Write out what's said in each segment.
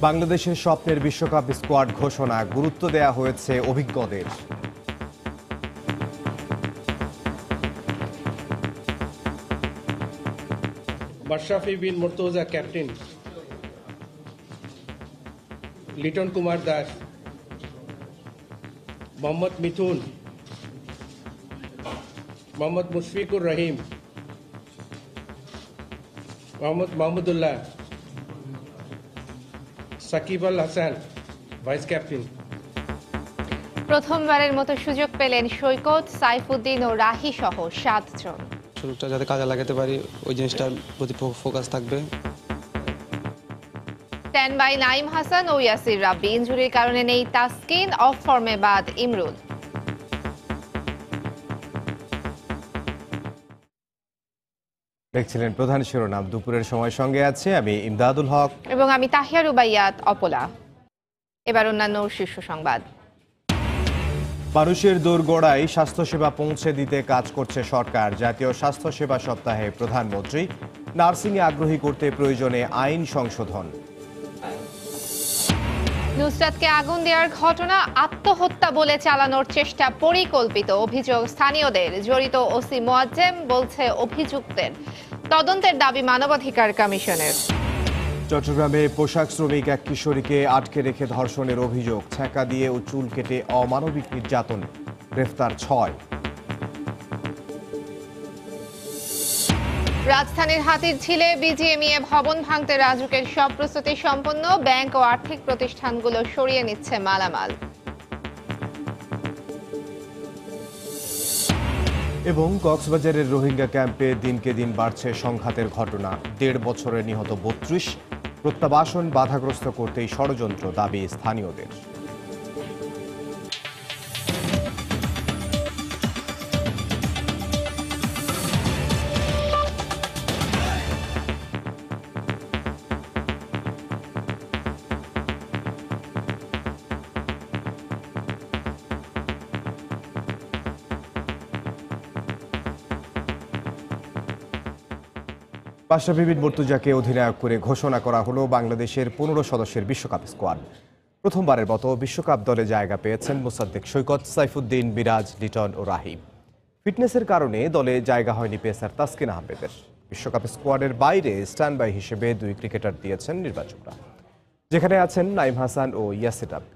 বাংলাদেশের স্বপ্নের বিশ্বকাপ স্কোয়াড ঘোষণা, গুরুত্ব দেয়া হয়েছে অভিজ্ঞদের। মাশরাফি বিন মুর্তজা ক্যাপ্টেন, লিটন কুমার দাস, মোহাম্মদ মিথুন, মোহাম্মদ মুশফিকুর রহিম, মোহাম্মদ মাহমুদুল্লাহ, সাকিব আল হাসান ভাইস ক্যাপ্টেন। প্রথমবারের মতো সুযোগ পেলেন সৈকত, সাইফুদ্দিন ও রাহি সহ 7 জন। সুযোগটা যাতে কাজে লাগাতে পারি ওই জিনিসটার প্রতি ফোকাস থাকবে। স্ট্যান্ড বাই নাইম হাসান ও ইয়াসির রাব্বি। ইনজুরির কারণে নেই তাসকিন, অফ ফর্মে বাদ ইমরুল। দেখছিলেন প্রধান শিরোনাম। দুপুরের সময় সঙ্গে আছে আমি ইমদাদুল হক এবং আমি তাহিয়া রুবাইয়াত অপলা। এবার অন্যান্য শীর্ষ সংবাদ। মানুষের দোরগোড়ায় স্বাস্থ্যসেবা পৌঁছে দিতে কাজ করছে সরকার। জাতীয় স্বাস্থ্যসেবা সপ্তাহে প্রধানমন্ত্রী নার্সিংয়ে আগ্রহী করতে প্রয়োজনে আইন সংশোধন। নুসরাতকে আগুন দেওয়ার ঘটনা আত্মহত্যা বলে চালানোর চেষ্টা পরিকল্পিত, অভিযোগ স্থানীয়দের। জড়িত ওসি মোয়াজ্জেম বলছে অভিযুক্তের। তদন্তের দাবি মানবাধিকার কমিশনের। চট্টগ্রামে পোশাক শ্রমিক এক কিশোরীকে আটকে রেখে ধর্ষণের অভিযোগ, ছ্যাঁকা দিয়ে ও চুল কেটে অমানবিক নির্যাতন, গ্রেফতার 6। রাজধানীর হাতিরঝিলে বিজিএমইএ ভবন ভাঙতে রাজুকের সব প্রস্তুতি সম্পন্ন। ব্যাংক ও আর্থিক প্রতিষ্ঠানগুলো সরিয়ে নিচ্ছে মালামাল। এবং কক্সবাজারের রোহিঙ্গা ক্যাম্পে দিনকে দিন বাড়ছে সংঘাতের ঘটনা। 1.5 বছরে নিহত 32, প্রত্যাবাসন বাধাগ্রস্ত করতেই ষড়যন্ত্র, দাবি স্থানীয়দের। মাশরাফি বিন মুর্তজাকে অধিনায়ক করে ঘোষণা করা হলো বাংলাদেশের 15 সদস্যের বিশ্বকাপ স্কোয়াড। প্রথমবারের মতো বিশ্বকাপ দলে জায়গা পেয়েছেন মোসাদ্দেক সৈকত, সাইফুদ্দিন, মিরাজ, লিটন ও রাহিম। ফিটনেসের কারণে দলে জায়গা হয়নি পেসার তাসকিন আহমেদের। বিশ্বকাপ স্কোয়াডের বাইরে স্ট্যান্ড বাই হিসেবে 2 ক্রিকেটার দিয়েছেন নির্বাচকরা, যেখানে আছেন নাইম হাসান ও ইয়াসির রাব্বি।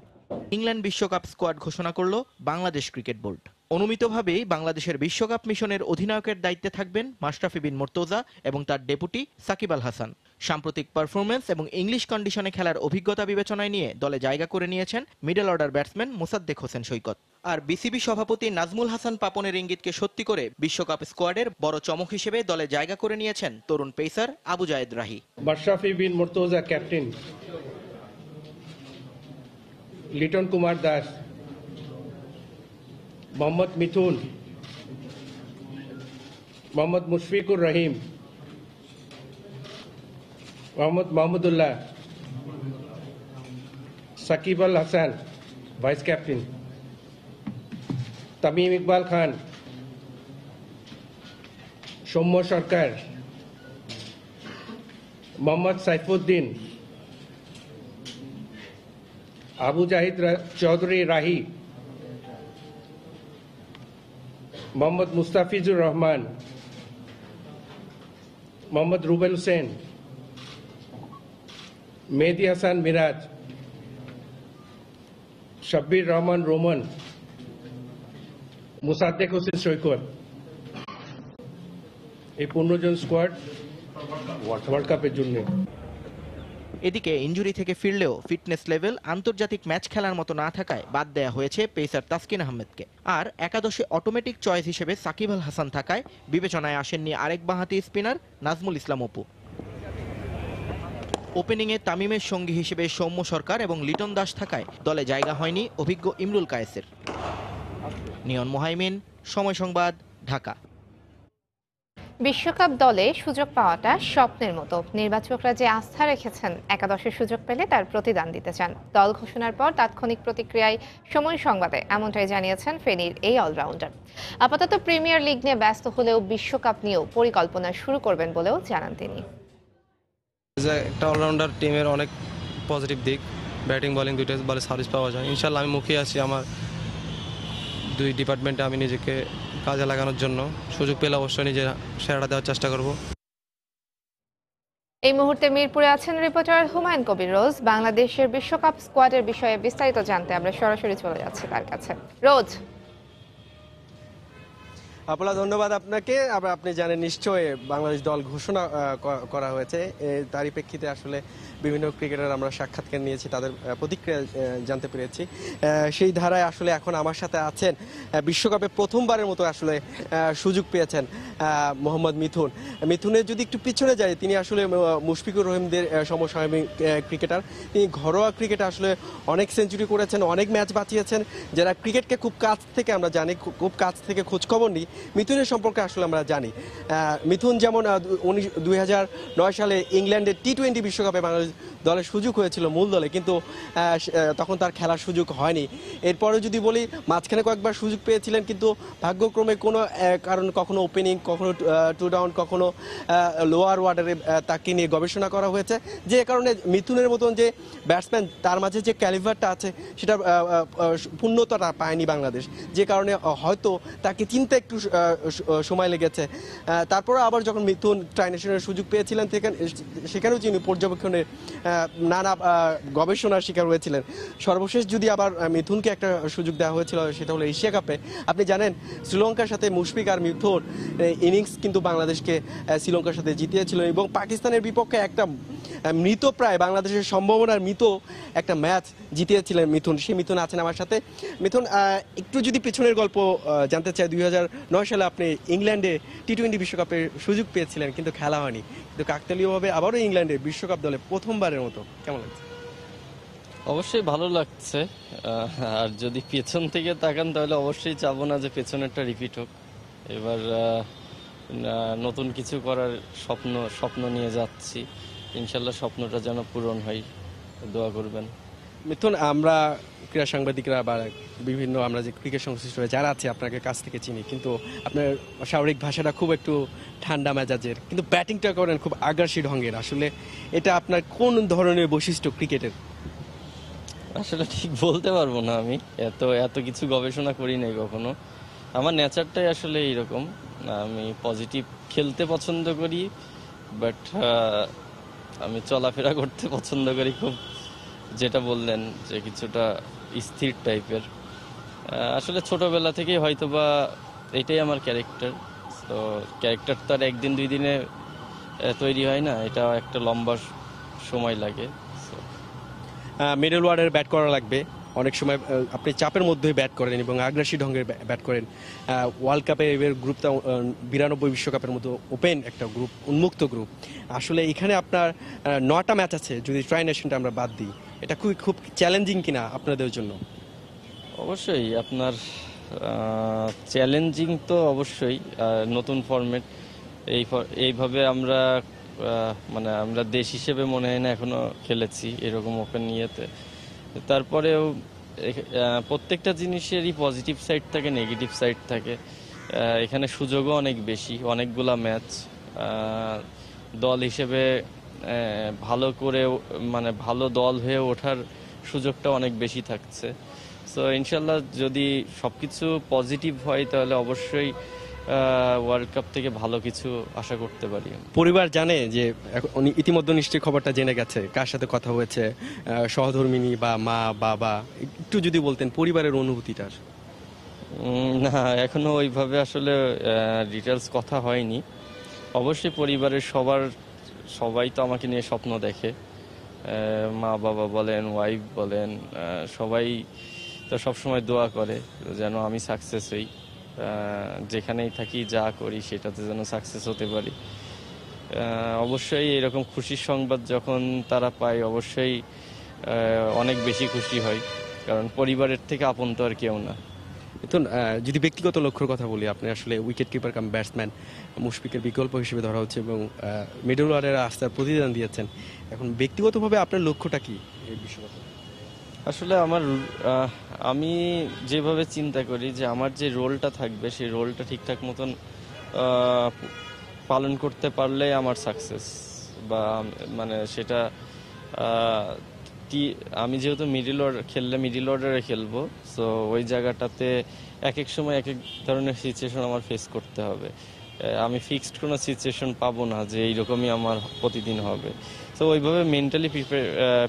ইংল্যান্ড বিশ্বকাপ স্কোয়াড ঘোষণা করল বাংলাদেশ ক্রিকেট বোর্ড। অনুমিতভাবেই বাংলাদেশের বিশ্বকাপ মিশনের অধিনায়কের দায়িত্বে থাকবেন মাশরাফি বিন মুর্তজা এবং তার ডেপুটি সাকিব আল হাসান। সাম্প্রতিক পারফরমেন্স এবং ইংলিশ কন্ডিশনে খেলার অভিজ্ঞতা বিবেচনায় নিয়ে দলে জায়গা করে নিয়েছেন middle order batsman Mosaddek Hossain Saikat. আর বিসিবি সভাপতি নাজমুল হাসান পাপনের ইঙ্গিতকে সত্যি করে বিশ্বকাপ স্কোয়াডের বড় চমক হিসেবে দলে জায়গা করে নিয়েছেন তরুণ পেসার আবু জায়েদ রাহি। মাশরাফি বিন মুর্তজা ক্যাপ্টেন, লিটন কুমার দাস, মোহাম্মদ মিথুন, মোহাম্মদ মুশফিকুর রহিম, মোহাম্মদ মাহমুদুল্লাহ, সাকিব আল হাসান ভাইস ক্যাপ্টেন, তামিম ইকবাল খান, সৌম্য সরকার, মোহাম্মদ সাইফুদ্দিন, আবু জাহিদ চৌধুরী রাহি, মোহাম্মদ মুস্তাফিজুর রহমান, মোহাম্মদ রুবেল হোসেন, মেহেদি হাসান মিরাজ, শব্বির রহমান রোমান, মোসাদ্দেক হোসেন সৈকত। এই 15 জন স্কোয়াড ওয়ার্ল্ড কাপের জন্য। এদিকে ইনজুরি থেকে ফিরলেও ফিটনেস লেভেল আন্তর্জাতিক ম্যাচ খেলার মতো না থাকায় বাদ দেয়া হয়েছে পেসার তাসকিন আহমেদকে। আর একাদশে অটোমেটিক চয়েস হিসেবে সাকিব আল হাসান থাকায় বিবেচনায় আসেননি আরেক বাঁহাতি স্পিনার নাজমুল ইসলাম অপু। ওপেনিংয়ে তামিমের সঙ্গী হিসেবে সৌম্য সরকার এবং লিটন দাস থাকায় দলে জায়গা হয়নি অভিজ্ঞ ইমরুল কায়েসের। নিয়ন মোহাইমিন, সময় সংবাদ, ঢাকা। বিশ্বকাপ দলে সুযোগ পাওয়াটা স্বপ্নের মতো। নির্বাচকরা যে আস্থা রেখেছেন একাদশের সুযোগ পেলে তার প্রতিদান দিতে চান। দল ঘোষণার পর তাৎক্ষণিক প্রতিক্রিয়ায় সময় সংবাদে এমনটাই জানিয়েছেন ফেনীর এই অলরাউন্ডার। আপাতত প্রিমিয়ার লিগ নিয়ে ব্যস্ত হলেও বিশ্বকাপ নিয়েও পরিকল্পনা শুরু করবেন বলেও জানান তিনি। একটা অলরাউন্ডার টিমের অনেক পজিটিভ দিক, ব্যাটিং বলিং দুইটা বলে সার্ভিস পাওয়া যায়। ইনশাল্লাহ আমি মুখিয়ে আছি আমার দুই ডিপার্টমেন্টে আমি নিজেকে কাজে লাগানোর জন্য। সুযোগ পেলে অবশ্যই নিজে সেরাটা দেওয়ার চেষ্টা করব। এই মুহূর্তে মিরপুরে আছেন রিপোর্টার হুমায়ুন কবির রোজ। বাংলাদেশের বিশ্বকাপ স্কোয়াডের বিষয়ে বিস্তারিত জানতে আমরা সরাসরি চলে যাচ্ছি তার কাছে। রোজ, আপনার ধন্যবাদ আপনাকে। আবার আপনি জানেন নিশ্চয়ই বাংলাদেশ দল ঘোষণা করা হয়েছে, তারই প্রেক্ষিতে আসলে বিভিন্ন ক্রিকেটার আমরা সাক্ষাৎকার নিয়েছি, তাদের প্রতিক্রিয়া জানতে পেরেছি। সেই ধারায় আসলে এখন আমার সাথে আছেন বিশ্বকাপে প্রথমবারের মতো আসলে সুযোগ পেয়েছেন মোহাম্মদ মিথুন। মিথুনের যদি একটু পিছনে যায়, তিনি আসলে মুশফিকুর রহিমদের সমসাময়িক ক্রিকেটার। তিনি ঘরোয়া ক্রিকেটে আসলে অনেক সেঞ্চুরি করেছেন, অনেক ম্যাচ বাঁচিয়েছেন। যারা ক্রিকেটকে খুব কাছ থেকে আমরা জানি, খুব কাছ থেকে খোঁজখবর নিই, মিথুনের সম্পর্কে আসলে আমরা জানি। মিথুন যেমন 2009 সালে ইংল্যান্ডের T20 বিশ্বকাপে বাংলাদেশ দলের সুযোগ হয়েছিল মূল দলে, কিন্তু তখন তার খেলার সুযোগ হয়নি। এরপরে যদি বলি, মাঝখানে কয়েকবার সুযোগ পেয়েছিলেন, কিন্তু ভাগ্যক্রমে কোনো কারণ কখনো ওপেনিং, কখনো টু ডাউন, কখনো লোয়ার ওয়ার্ডারে তাকে নিয়ে গবেষণা করা হয়েছে, যে কারণে মিথুনের মতন যে ব্যাটসম্যান, তার মাঝে যে ক্যালিভারটা আছে সেটা পূর্ণতাটা পায়নি বাংলাদেশ, যে কারণে হয়তো তাকে চিনতে একটু সময় লেগেছে। তারপরে আবার যখন মিথুন ট্রাই নেশনের সুযোগ পেয়েছিলেন, সেখানেও তিনি পর্যবেক্ষণে নানা গবেষণার শিকার হয়েছিলেন। সর্বশেষ যদি আবার মিথুনকে একটা সুযোগ দেওয়া হয়েছিল, সেটা হলো এশিয়া কাপে। আপনি জানেন শ্রীলঙ্কার সাথে মুশফিক আর মিথুন ইনিংস কিন্তু বাংলাদেশকে শ্রীলঙ্কার সাথে জিতিয়েছিল, এবং পাকিস্তানের বিপক্ষে একটা মৃতপ্রায়, বাংলাদেশের সম্ভাবনার মৃত একটা ম্যাচ জিতিয়েছিলেন মিথুন। সেই মিথুন আছেন আমার সাথে। মিথুন, একটু যদি পিছনের গল্প জানতে চাই, 2009 সালে আপনি ইংল্যান্ডে T20 বিশ্বকাপে সুযোগ পেয়েছিলেন, কিন্তু খেলা হয়নি, কিন্তু কাকতালীয়ভাবে আবারও ইংল্যান্ডে বিশ্বকাপ দলে প্রথমবারের মতো, কেমন লাগছে? অবশ্যই ভালো লাগছে। আর যদি পেছন থেকে তাকান তাহলে অবশ্যই চাবো না যে পেছনেরটা রিপিট হোক। এবার নতুন কিছু করার স্বপ্ন নিয়ে যাচ্ছি। ইনশাল্লাহ স্বপ্নটা যেন পূরণ হয়, দোয়া করবেন। মিথুন, আমরা ক্রীড়া সাংবাদিকরা বা বিভিন্ন আমরা যে ক্রিকেট সংশ্লিষ্ট যারা আছে আপনাকে কাছ থেকে চিনি, কিন্তু আপনার স্বাভাবিক ভাষাটা খুব একটু ঠান্ডা মেজাজের, কিন্তু ব্যাটিংটা করেন খুব আগ্রাসী ঢঙ্গের। আসলে এটা আপনার কোন ধরনের বৈশিষ্ট্য ক্রিকেটের? আসলে ঠিক বলতে পারবো না, আমি এত কিছু গবেষণা করি নাই কখনো। আমার নেচারটাই আসলে এইরকম। আমি পজিটিভ খেলতে পছন্দ করি, বাট আমি চলাফেরা করতে পছন্দ করি খুব, যেটা বললেন যে কিছুটা স্থির টাইপের। আসলে ছোটবেলা থেকেই হয়তোবা এটাই আমার ক্যারেক্টার। তো ক্যারেক্টার তো আর একদিন দুই দিনে তৈরি হয় না, এটা একটা লম্বা সময় লাগে। মিডল ওয়ার্ডারে ব্যাট করা লাগবে, অনেক সময় আপনি চাপের মধ্যে ব্যাট করেন এবং আগ্রাসী ঢঙ্গের ব্যাট করেন। ওয়ার্ল্ড কাপে এবার গ্রুপটা 92 বিশ্বকাপের মতো ওপেন একটা গ্রুপ, উন্মুক্ত গ্রুপ। আসলে এখানে আপনার 9টা ম্যাচ আছে, যদি ট্রাই নেশনটা আমরা বাদ দিই। এটা খুব চ্যালেঞ্জিং কিনা আপনাদের জন্য? অবশ্যই আপনার চ্যালেঞ্জিং তো অবশ্যই। নতুন ফরম্যাট, এইভাবে আমরা মানে আমরা দেশ হিসেবে মনে হয় না এখনো খেলেছি এরকম ওপেন ইয়েতে। তারপরেও প্রত্যেকটা জিনিসেরই পজিটিভ সাইড থাকে, নেগেটিভ সাইড থাকে। এখানে সুযোগও অনেক বেশি, অনেকগুলা ম্যাচ। দল হিসেবে ভালো করে মানে ভালো দল হয়ে ওঠার সুযোগটা অনেক বেশি থাকছে। সো ইনশাল্লাহ যদি সব কিছু পজিটিভ হয় তাহলে অবশ্যই ওয়ার্ল্ড কাপ থেকে ভালো কিছু আশা করতে পারি। পরিবার জানে যে উনি ইতিমধ্যে নিশ্চয়ই খবরটা জেনে গেছে, কার সাথে কথা হয়েছে, সহধর্মিনী বা মা বাবা? একটু যদি বলতেন পরিবারের অনুভূতিটা। না, এখনো ওইভাবে আসলে ডিটেলস কথা হয়নি। অবশ্যই পরিবারের সবাই তো আমাকে নিয়ে স্বপ্ন দেখে, মা বাবা বলেন, ওয়াইফ বলেন, সবাই তো সবসময় দোয়া করে যেন আমি সাকসেস হই, যেখানেই থাকি যা করি সেটাতে যেন সাকসেস হতে পারি। অবশ্যই এরকম খুশির সংবাদ যখন তারা পায় অবশ্যই অনেক বেশি খুশি হয়, কারণ পরিবারের থেকে আপন তো আর কেউ না। এখন যদি ব্যক্তিগত লক্ষ্যের কথা বলি, আপনি আসলে উইকেট কিপার কাম ব্যাটসম্যান, মুশফিকের বিকল্প হিসেবে ধরা হচ্ছে এবং মিডল ওয়ার্ডের আস্থার প্রতিদান দিয়েছেন। এখন ব্যক্তিগতভাবে আপনার লক্ষ্যটা কি এই বিশ্বকাপে? আসলে আমি যেভাবে চিন্তা করি যে আমার যে রোলটা থাকবে সেই রোলটা ঠিকঠাক মতন পালন করতে পারলে আমার সাকসেস, বা মানে সেটা আমি যেহেতু মিডিল অর্ডারে খেলবো, সো ওই জায়গাটাতে এক এক সময় এক এক ধরনের সিচুয়েশন আমার ফেস করতে হবে। আমি ফিক্সড কোনো সিচুয়েশন পাবো না যে এইরকমই আমার প্রতিদিন হবে। তো ওইভাবে মেন্টালি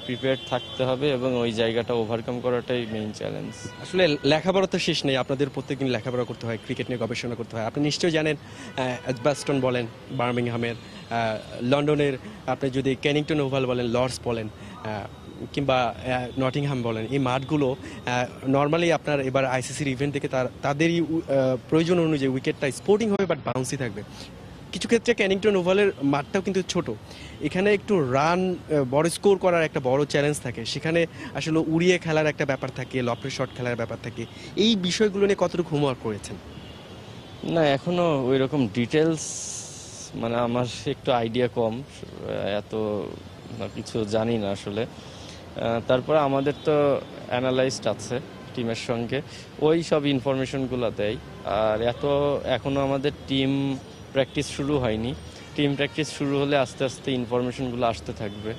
প্রিপেয়ার্ড থাকতে হবে এবং ওই জায়গাটা ওভারকাম করাটাই মেইন চ্যালেঞ্জ। আসলে লেখাপড়া তো শেষ নেই, আপনাদের প্রত্যেকদিন লেখাপড়া করতে হয়, ক্রিকেট নিয়ে গবেষণা করতে হয়। আপনি নিশ্চয়ই জানেন এজবাস্টন বলেন, বার্মিংহামের, লন্ডনের, আপনি যদি কেনিংটন ওভাল বলেন, লর্ডস বলেন, কিংবা নটিংহাম বলেন, এই মাঠগুলো নর্মালি আপনার এবার আইসিসির ইভেন্ট থেকে তাদেরই প্রয়োজন অনুযায়ী উইকেটটা স্পোর্টিং হবে বাট বাউন্সি থাকবে। কিছু ক্ষেত্রে ক্যানিংটন ওভালের মাঠটাও কিন্তু ছোট, এখানে একটু রান বড় স্কোর করার একটা বড় চ্যালেঞ্জ থাকে, সেখানে আসলে উড়িয়ে খেলার একটা ব্যাপার থাকে, লফটের শট খেলার ব্যাপার থাকে। এই বিষয়গুলো নিয়ে কতটুকু হোমওয়ার্ক করেছেন? না, এখনো ওই রকম ডিটেলস মানে আমার একটু আইডিয়া কম, এত কিছু জানি না আসলে। তারপরে আমাদের তো অ্যানালাইজড আছে টিমের সঙ্গে, ওই সব ইনফরমেশনগুলো দেয়। আর এখনো আমাদের টিম প্র্যাকটিস শুরু হয়নি। টিম প্র্যাকটিস শুরু হলে আস্তে আস্তে ইনফরমেশনগুলো আসতে থাকবে,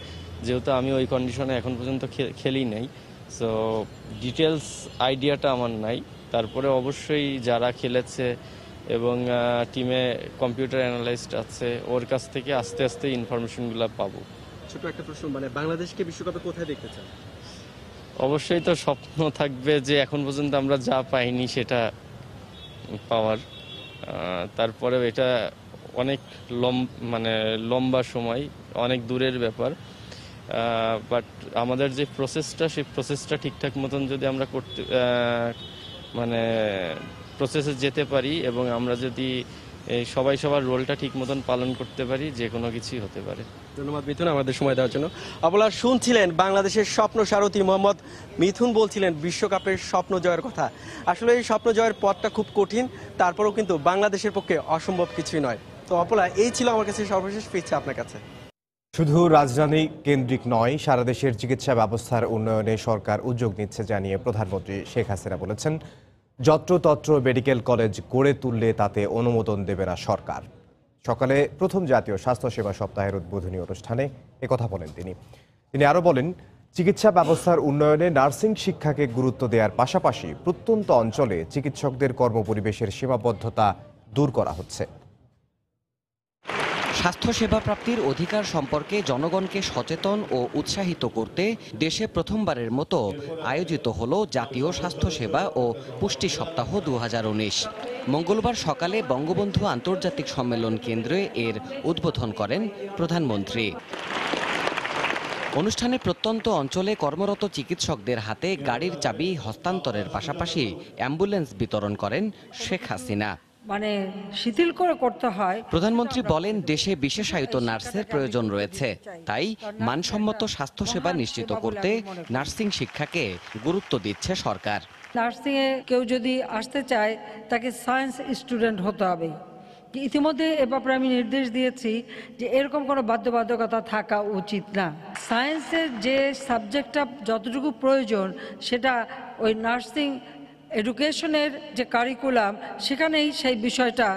যেহেতু আমি ওই কন্ডিশনে এখন পর্যন্ত খেলি নাই, সো ডিটেলস আইডিয়াটা আমার নাই। তারপরে অবশ্যই যারা খেলেছে এবং টিমে কম্পিউটার অ্যানালাইজড আছে, ওর কাছ থেকে আস্তে আস্তে ইনফরমেশনগুলো পাবো। ছোট একটা প্রশ্ন, মানে বাংলাদেশকে বিশ্বকাপে কোথায় দেখতে চান? অবশ্যই তো স্বপ্ন থাকবে যে এখন পর্যন্ত আমরা যা পাইনি সেটা পাওয়ার। তারপরে এটা অনেক লম্বা সময়, অনেক দূরের ব্যাপার। বাট আমাদের যে প্রসেসটা, সেই প্রসেসটা ঠিকঠাক মতন যদি আমরা প্রসেসে যেতে পারি এবং আমরা যদি সবাই সবার রোলটা ঠিক মতন পালন করতে পারি, যে কোনো কিছুই হতে পারে। ধন্যবাদ মিথুন আমাদের সময় দেওয়ার জন্য। আপনারা শুনছিলেন বাংলাদেশের স্বপ্ন সারথি মোহাম্মদ মিথুন বলছিলেন বিশ্বকাপের স্বপ্ন জয়ের কথা। আসলে এই স্বপ্ন জয়ের পথটা খুব কঠিন, তারপরেও কিন্তু বাংলাদেশের পক্ষে অসম্ভব কিছুই নয়। তো অপলা, এই ছিল আমার কাছে সর্বশেষ, ফিরছে আপনার কাছে। শুধু রাজধানী কেন্দ্রিক নয়, সারা দেশের চিকিৎসা ব্যবস্থার উন্নয়নে সরকার উদ্যোগ নিচ্ছে জানিয়ে প্রধানমন্ত্রী শেখ হাসিনা বলেছেন, যত্রতত্র মেডিকেল কলেজ গড়ে তুললে তাতে অনুমোদন দেবে না সরকার। সকালে প্রথম জাতীয় স্বাস্থ্যসেবা সপ্তাহের উদ্বোধনী অনুষ্ঠানে একথা বলেন তিনি আরও বলেন, চিকিৎসা ব্যবস্থার উন্নয়নে নার্সিং শিক্ষাকে গুরুত্ব দেওয়ার পাশাপাশি প্রত্যন্ত অঞ্চলে চিকিৎসকদের কর্মপরিবেশের সীমাবদ্ধতা দূর করা হচ্ছে। স্বাস্থ্যসেবা প্রাপ্তির অধিকার সম্পর্কে জনগণকে সচেতন ও উৎসাহিত করতে দেশে প্রথমবারের মতো আয়োজিত হলো জাতীয় স্বাস্থ্যসেবা ও পুষ্টি সপ্তাহ 2019। মঙ্গলবার সকালে বঙ্গবন্ধু আন্তর্জাতিক সম্মেলন কেন্দ্রে এর উদ্বোধন করেন প্রধানমন্ত্রী। অনুষ্ঠানে প্রত্যন্ত অঞ্চলে কর্মরত চিকিৎসকদের হাতে গাড়ির চাবি হস্তান্তরের পাশাপাশি অ্যাম্বুলেন্স বিতরণ করেন শেখ হাসিনা। শিথিল করে করতে হয়। প্রধানমন্ত্রী বলেন, দেশে বিশেষায়িত নার্সের প্রয়োজন রয়েছে, তাই মানসম্মত স্বাস্থ্যসেবা নিশ্চিত করতে নার্সিং শিক্ষাকে গুরুত্ব দিচ্ছে সরকার। নার্সিং এ কেউ যদি আসতে চায় তাকে সায়েন্স স্টুডেন্ট হতে হবে। ইতিমধ্যে এ ব্যাপারে আমি নির্দেশ দিয়েছি যে এরকম কোনো বাধ্যবাধকতা থাকা উচিত না। সায়েন্সের যে সাবজেক্টটা যতটুকু প্রয়োজন সেটা ওই নার্সিং এডুকেশনের যে কারিকুলাম সেখানেই সেই বিষয়টা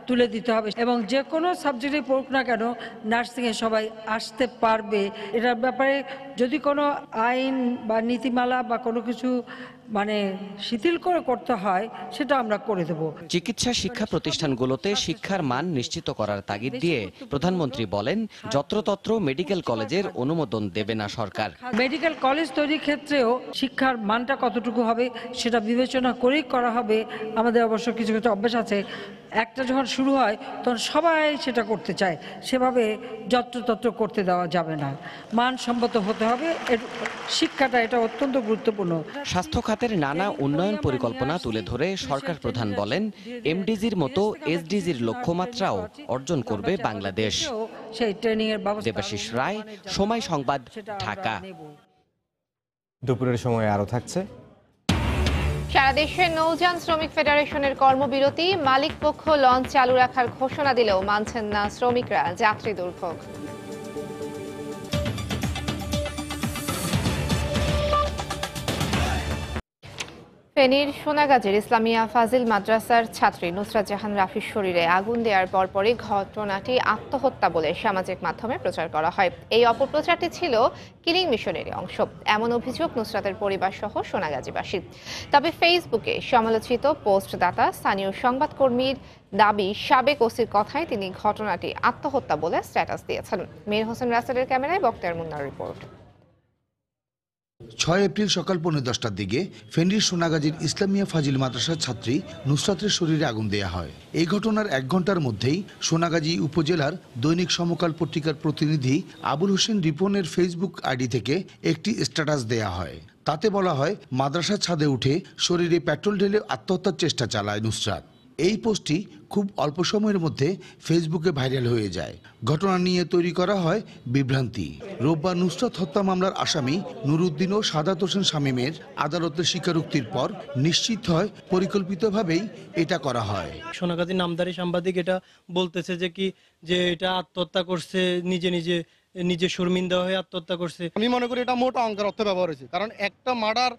তুলে দিতে হবে এবং যে কোনো সাবজেক্টে পড়ুক না কেন নার্সিংয়ে সবাই আসতে পারবে। এটার ব্যাপারে যদি কোনো আইন বা নীতিমালা বা কোনো কিছু শিথিল করে করতে হয় সেটা আমরা করে দেব। চিকিৎসা শিক্ষা প্রতিষ্ঠানগুলোতে শিক্ষার মান নিশ্চিত করার তাগিদ দিয়ে প্রধানমন্ত্রী বলেন, যত্রতত্র মেডিকেল কলেজের অনুমোদন দেবে না সরকার। মেডিকেল কলেজ তৈরির ক্ষেত্রেও শিক্ষার মানটা কতটুকু হবে সেটা বিবেচনা করেই করা হবে। আমাদের অবশ্য কিছু কিছু অভ্যাস আছে, একটা যখন শুরু হয় তখন সবাই সেটা করতে চায়, সেভাবে যত্রতত্র করতে দেওয়া যাবে না। মানসম্মত হতে হবে শিক্ষাটা, এটা অত্যন্ত গুরুত্বপূর্ণ। স্বাস্থ্য খাতের নানা উন্নয়ন পরিকল্পনা তুলে ধরে সরকার প্রধান বলেন, এমডিজির মতো এসডিজির লক্ষ্যমাত্রাও অর্জন করবে বাংলাদেশ। সেই ট্রেনিং এর ব্যবস্থা। দেবাশিস রায়, সময় সংবাদ, ঢাকা। দুপুরের সময় আরও থাকছে। সারা দেশে নৌযান শ্রমিক ফেডারেশনের কর্মবিরতি, মালিক পক্ষ লঞ্চ চালু রাখার ঘোষণা দিলেও মানছেন না শ্রমিকরা, যাত্রী দুর্ভোগ। ফেনীর সোনাগাজীর ইসলামিয়া ফাজিল মাদ্রাসার ছাত্রী নুসরাত জাহান রাফির শরীরে আগুন দেওয়ার পরপরই ঘটনাটি আত্মহত্যা বলে সামাজিক মাধ্যমে প্রচার করা হয়। এই অপপ্রচারটি ছিল কিলিং মিশনেরই অংশ, এমন অভিযোগ নুসরাতের পরিবার সহ সোনাগাজীবাসীর। তবে ফেসবুকে সমালোচিত পোস্টদাতা স্থানীয় সংবাদকর্মীর দাবি, সাবেক ওসির কথায় তিনি ঘটনাটি আত্মহত্যা বলে স্ট্যাটাস দিয়েছেন। মীর হোসেন রাসেলের ক্যামেরায় বক্তিয়ার মুন্নার রিপোর্ট। 6 এপ্রিল সকাল 10:15টার দিকে ফেনীর সোনাগাজীর ইসলামিয়া ফাজিল মাদ্রাসার ছাত্রী নুসরাতের শরীরে আগুন দেয়া হয়। এই ঘটনার 1 ঘন্টার মধ্যেই সোনাগাজী উপজেলার দৈনিক সমকাল পত্রিকার প্রতিনিধি আবুল হোসেন রিপনের ফেসবুক আইডি থেকে একটি স্ট্যাটাস দেয়া হয়। তাতে বলা হয়, মাদ্রাসার ছাদে উঠে শরীরে পেট্রোল ঢেলে আত্মহত্যার চেষ্টা চালায় নুসরাত। এই পোস্টটি খুব অল্প সময়ের মধ্যে ফেসবুকে ভাইরাল হয়ে যায়। ঘটনা নিয়ে তৈরি করা হয় বিভ্রান্তি। রোববার নুসরাত হত্যা মামলার আসামি নুরুদ্দিন ও সাদাত হোসেন শামীমের আদালতের স্বীকারোক্তির পর নিশ্চিত হয় পরিকল্পিতভাবেই এটা করা হয়। সোনাগাজী নামদারি সাংবাদিক এটা বলতেছে যে এটা আত্মহত্যা করছে, নিজে শর্মিন্দা হয়ে আত্মহত্যা করছে। আমি মনে করি এটা মোটা অঙ্কের অর্থ ব্যবহার হয়েছে, কারণ একটা মার্ডার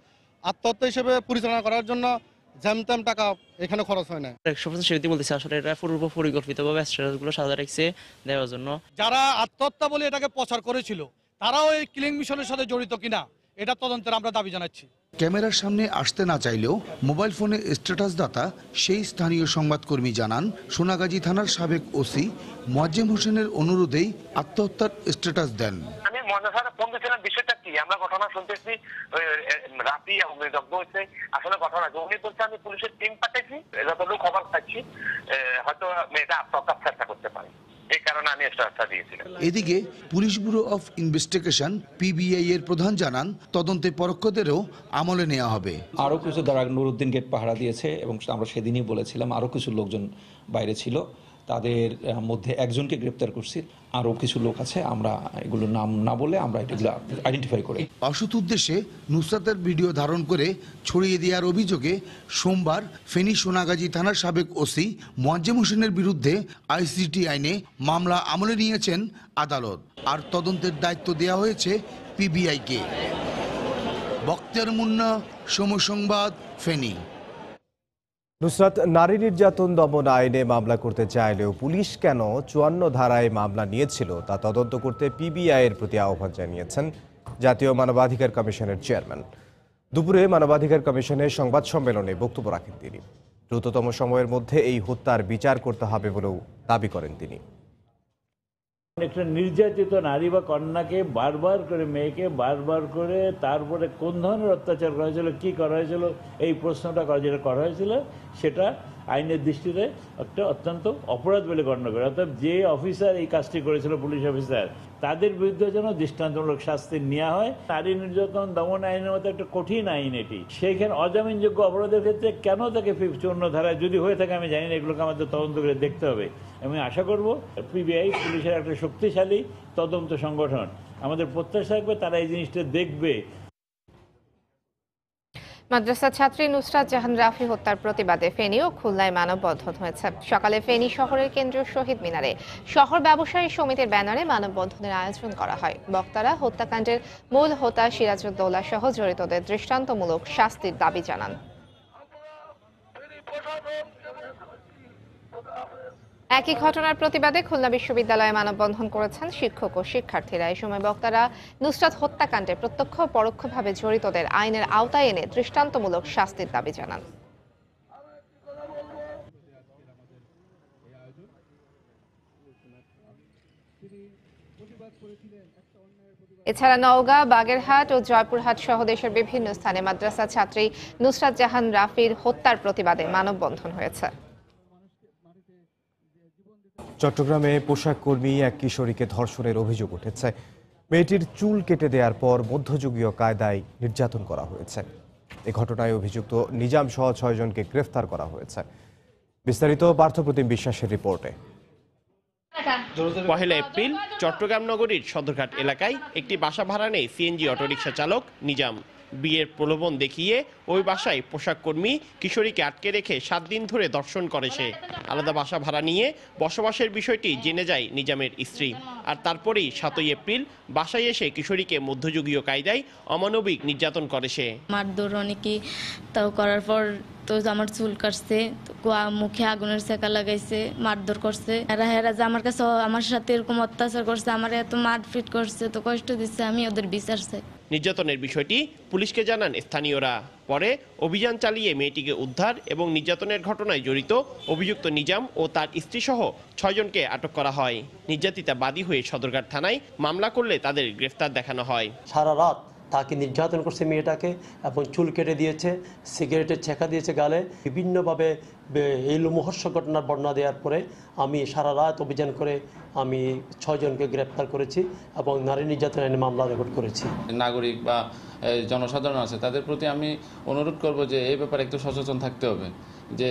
আত্মহত্যা হিসেবে পরিচালনা করার জন্য জ্যামত্যাম টাকা এখানে খরচ হয় না। 100% সেটি বলতেছে, আসলে এটা পূর্ব পরিকল্পিতভাবে স্ট্যাটাসগুলো সাজা রাখছে দেওয়ার জন্য। যারা আত্মহত্যা বলে এটাকে প্রচার করেছিল তারাও এই কিলিং মিশনের সাথে জড়িত কিনা এটা তদন্তের আমরা দাবি জানাচ্ছি। ক্যামেরার সামনে আসতে না চাইলেও মোবাইল ফোনে স্ট্যাটাস দাতা সেই স্থানীয় সংবাদকর্মী জানান, সোনাগাজী থানার সাবেক ওসি মোয়াজ্জেম হোসেনের অনুরোধেই আত্মহত্যার স্ট্যাটাস দেন। আমি মজার ফোন দিয়েছিলাম, বিষয়টা কি আমরা ঘটনা শুনতেছি, রাফি অগ্নিদগ্ধ হয়েছে। আসলে ঘটনা উনি বলছে আমি পুলিশের টিম পাঠাইছি, যতটুকু খবর পাচ্ছি হয়তো মেয়েটা আত্মহত্যার চেষ্টা করতে পারে, এই কারণে আমি স্ট্যাটাসটা দিয়েছিলাম। এদিকে police bureau of investigation PBI এর প্রধান জানান, তদন্তে পরোক্ষদেরও আমলে নেওয়া হবে। আরও কিছু যারা নুরুদ্দিন গেট পাহারা দিয়েছে এবং আমরা সেদিনই বলেছিলাম আরও কিছু লোকজন বাইরে ছিল, তাদের মধ্যে একজনকে গ্রেপ্তার করছি। আরও কিছু লোক আছে, আমরা এগুলো নাম না বলে আমরা এগুলো আইডেন্টিফাই করি। অসৎ উদ্দেশ্যে নুসরাতের ভিডিও ধারণ করে ছড়িয়ে দেওয়ার অভিযোগে সোমবার ফেনী সোনাগাজী থানার সাবেক ওসি মোয়াজ্জেম হোসেনের বিরুদ্ধে আইসিটি আইনে মামলা আমলে নিয়েছেন আদালত। আর তদন্তের দায়িত্ব দেওয়া হয়েছে পিবিআইকে। বক্তিয়ার মুন্না, সময় সংবাদ, ফেনী। নুসরাত নারী নির্যাতন দমন আইনে মামলা করতে চাইলেও পুলিশ কেন 54 ধারায় মামলা নিয়েছিল তা তদন্ত করতে পিবিআই এর প্রতি আহ্বান জানিয়েছেন জাতীয় মানবাধিকার কমিশনের চেয়ারম্যান। দুপুরে মানবাধিকার কমিশনের সংবাদ সম্মেলনে বক্তব্য রাখেন তিনি। দ্রুততম সময়ের মধ্যে এই হত্যার বিচার করতে হবে বলেও দাবি করেন তিনি। একটা নির্যাতিত নারী বা কন্যাকে বারবার করে, মেয়েকে বারবার করে তারপরে কোন ধরনের অত্যাচার করা হয়েছিল, কী করা হয়েছিল, এই প্রশ্নটা যেটা করা হয়েছিল সেটা আইনের দৃষ্টিতে একটা অত্যন্ত অপরাধ বলে গণ্য করে। অর্থাৎ যে অফিসার এই কাজটি করেছিল, পুলিশ অফিসার, তাদের বিরুদ্ধে যেন দৃষ্টান্তমূলক শাস্তি নেওয়া হয়। নারী নির্যাতন দমন আইনের মতো একটা কঠিন আইন এটি, সেইখানে অজামিনযোগ্য অপরাধের ক্ষেত্রে কেন তাকে 54 ধারায়, যদি হয়ে থাকে আমি জানি না, এগুলোকে আমাদের তদন্ত করে দেখতে হবে। আমি আশা করব পিবিআই পুলিশের একটা শক্তিশালী তদন্ত সংগঠন, আমাদের প্রত্যাশা থাকবে তারা এই জিনিসটা দেখবে। মাদ্রাসা ছাত্রী নুসরাত জাহান রাফি হত্যার প্রতিবাদে ফেনী ও খুলনায় মানববন্ধন হয়েছে। সকালে ফেনী শহরের কেন্দ্রীয় শহীদ মিনারে শহর ব্যবসায়ী সমিতির ব্যানারে মানববন্ধনের আয়োজন করা হয়। বক্তারা হত্যাকাণ্ডের মূল হোতা সিরাজউদ্দৌলা সহ জড়িতদের দৃষ্টান্তমূলক শাস্তির দাবি জানান। একই ঘটনার প্রতিবাদে খুলনা বিশ্ববিদ্যালয়ে মানববন্ধন করেছেন শিক্ষক ও শিক্ষার্থীরা। এই সময় বক্তারা নুসরাত হত্যাকাণ্ডে প্রত্যক্ষ ও পরোক্ষভাবে জড়িতদের আইনের আওতায় এনে দৃষ্টান্তমূলক শাস্তির দাবি জানান। এছাড়া নওগাঁ, বাগেরহাট ও জয়পুরহাট সহ দেশের বিভিন্ন স্থানে মাদ্রাসা ছাত্রী নুসরাত জাহান রাফির হত্যার প্রতিবাদে মানববন্ধন হয়েছে। চট্টগ্রামে পোশাক কর্মী এক কিশোরীকে ধর্ষণের অভিযোগ উঠেছে। মেয়েটির চুল কেটে দেওয়ার পর মধ্যযুগীয় কায়দায় নির্যাতন করা হয়েছে। এ ঘটনায় অভিযুক্ত নিজাম সহ 6 জনকে গ্রেফতার করা হয়েছে। বিস্তারিত পার্থপ্রতিম বিশ্বাসের রিপোর্টে। 1 এপ্রিল চট্টগ্রাম নগরীর সদরঘাট এলাকায় একটি বাসা ভাড়া নেয় সিএনজি অটোরিকশা চালক নিজাম। বিয়ের প্রলোভন দেখিয়ে ওই বাসায় পোশাক কর্মী কিশোরীকে আটকে রেখে 7 দিন ধরে ধর্ষণ করে সে। আলাদা বাসা ভাড়া নিয়ে বসবাসের বিষয়টি জেনে যায় নিজামের স্ত্রী। আর তারপরেই 7ই এপ্রিল বাসায় এসে কিশোরীকে মধ্যযুগীয় কায়দায় অমানবিক নির্যাতন করে সে। মারধর অনেকই, তাও করার পর তো আমার চুল কাটছে, মুখে আগুনের সেকা লাগাইছে, মারধর করছে। হেরা যে আমার কাছে আমার সাথে এরকম অত্যাচার করছে, আমার এত মারপিট করছে, তো কষ্ট দিচ্ছে, আমি ওদের বিচার চাই। নির্যাতনের বিষয়টি পুলিশকে জানান স্থানীয়রা। পরে অভিযান চালিয়ে মেয়েটিকে উদ্ধার এবং নির্যাতনের ঘটনায় জড়িত অভিযুক্ত নিজাম ও তার স্ত্রীসহ 6 জনকে আটক করা হয়। নির্যাতিতা বাদী হয়ে সদরঘাট থানায় মামলা করলে তাদের গ্রেফতার দেখানো হয়। সারা রাত তাকে নির্যাতন করছে মেয়েটাকে, এবং চুল কেটে দিয়েছে, সিগারেটের ছেঁকা দিয়েছে গালে, বিভিন্নভাবে এই লোমহর্ষ ঘটনার বর্ণনা দেওয়ার পরে আমি সারা রাত অভিযান করে আমি 6 জনকে গ্রেপ্তার করেছি এবং নারী নির্যাতন আইনে মামলা রেকর্ড করেছি। নাগরিক বা জনসাধারণ আছে তাদের প্রতি আমি অনুরোধ করব যে এই ব্যাপারে একটু সচেতন থাকতে হবে, যে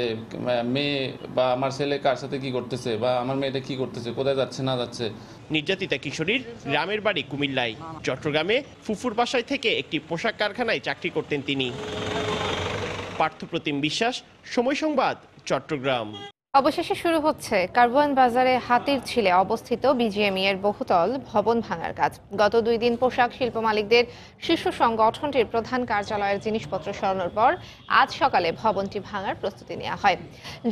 মেয়ে বা আমার ছেলে কার সাথে কি করতেছে বা আমার মেয়েটা কি করতেছে, কোথায় যাচ্ছে না যাচ্ছে। নির্যাতিতা কিশোরীর গ্রামের বাড়ি কুমিল্লায়। চট্টগ্রামে ফুফুর বাসায় থেকে একটি পোশাক কারখানায় চাকরি করতেন তিনি। পার্থপ্রতিম বিশ্বাস, সময় সংবাদ, চট্টগ্রাম। অবশেষে শুরু হচ্ছে কারওয়ান বাজারে হাতিরঝিলে অবস্থিত বিজিএমই এর বহুতল ভবন ভাঙার কাজ। গত 2 দিন পোশাক শিল্প মালিকদের শীর্ষ সংগঠনটির প্রধান কার্যালয়ের জিনিসপত্র সরানোর পর আজ সকালে ভবনটি ভাঙার প্রস্তুতি নেওয়া হয়।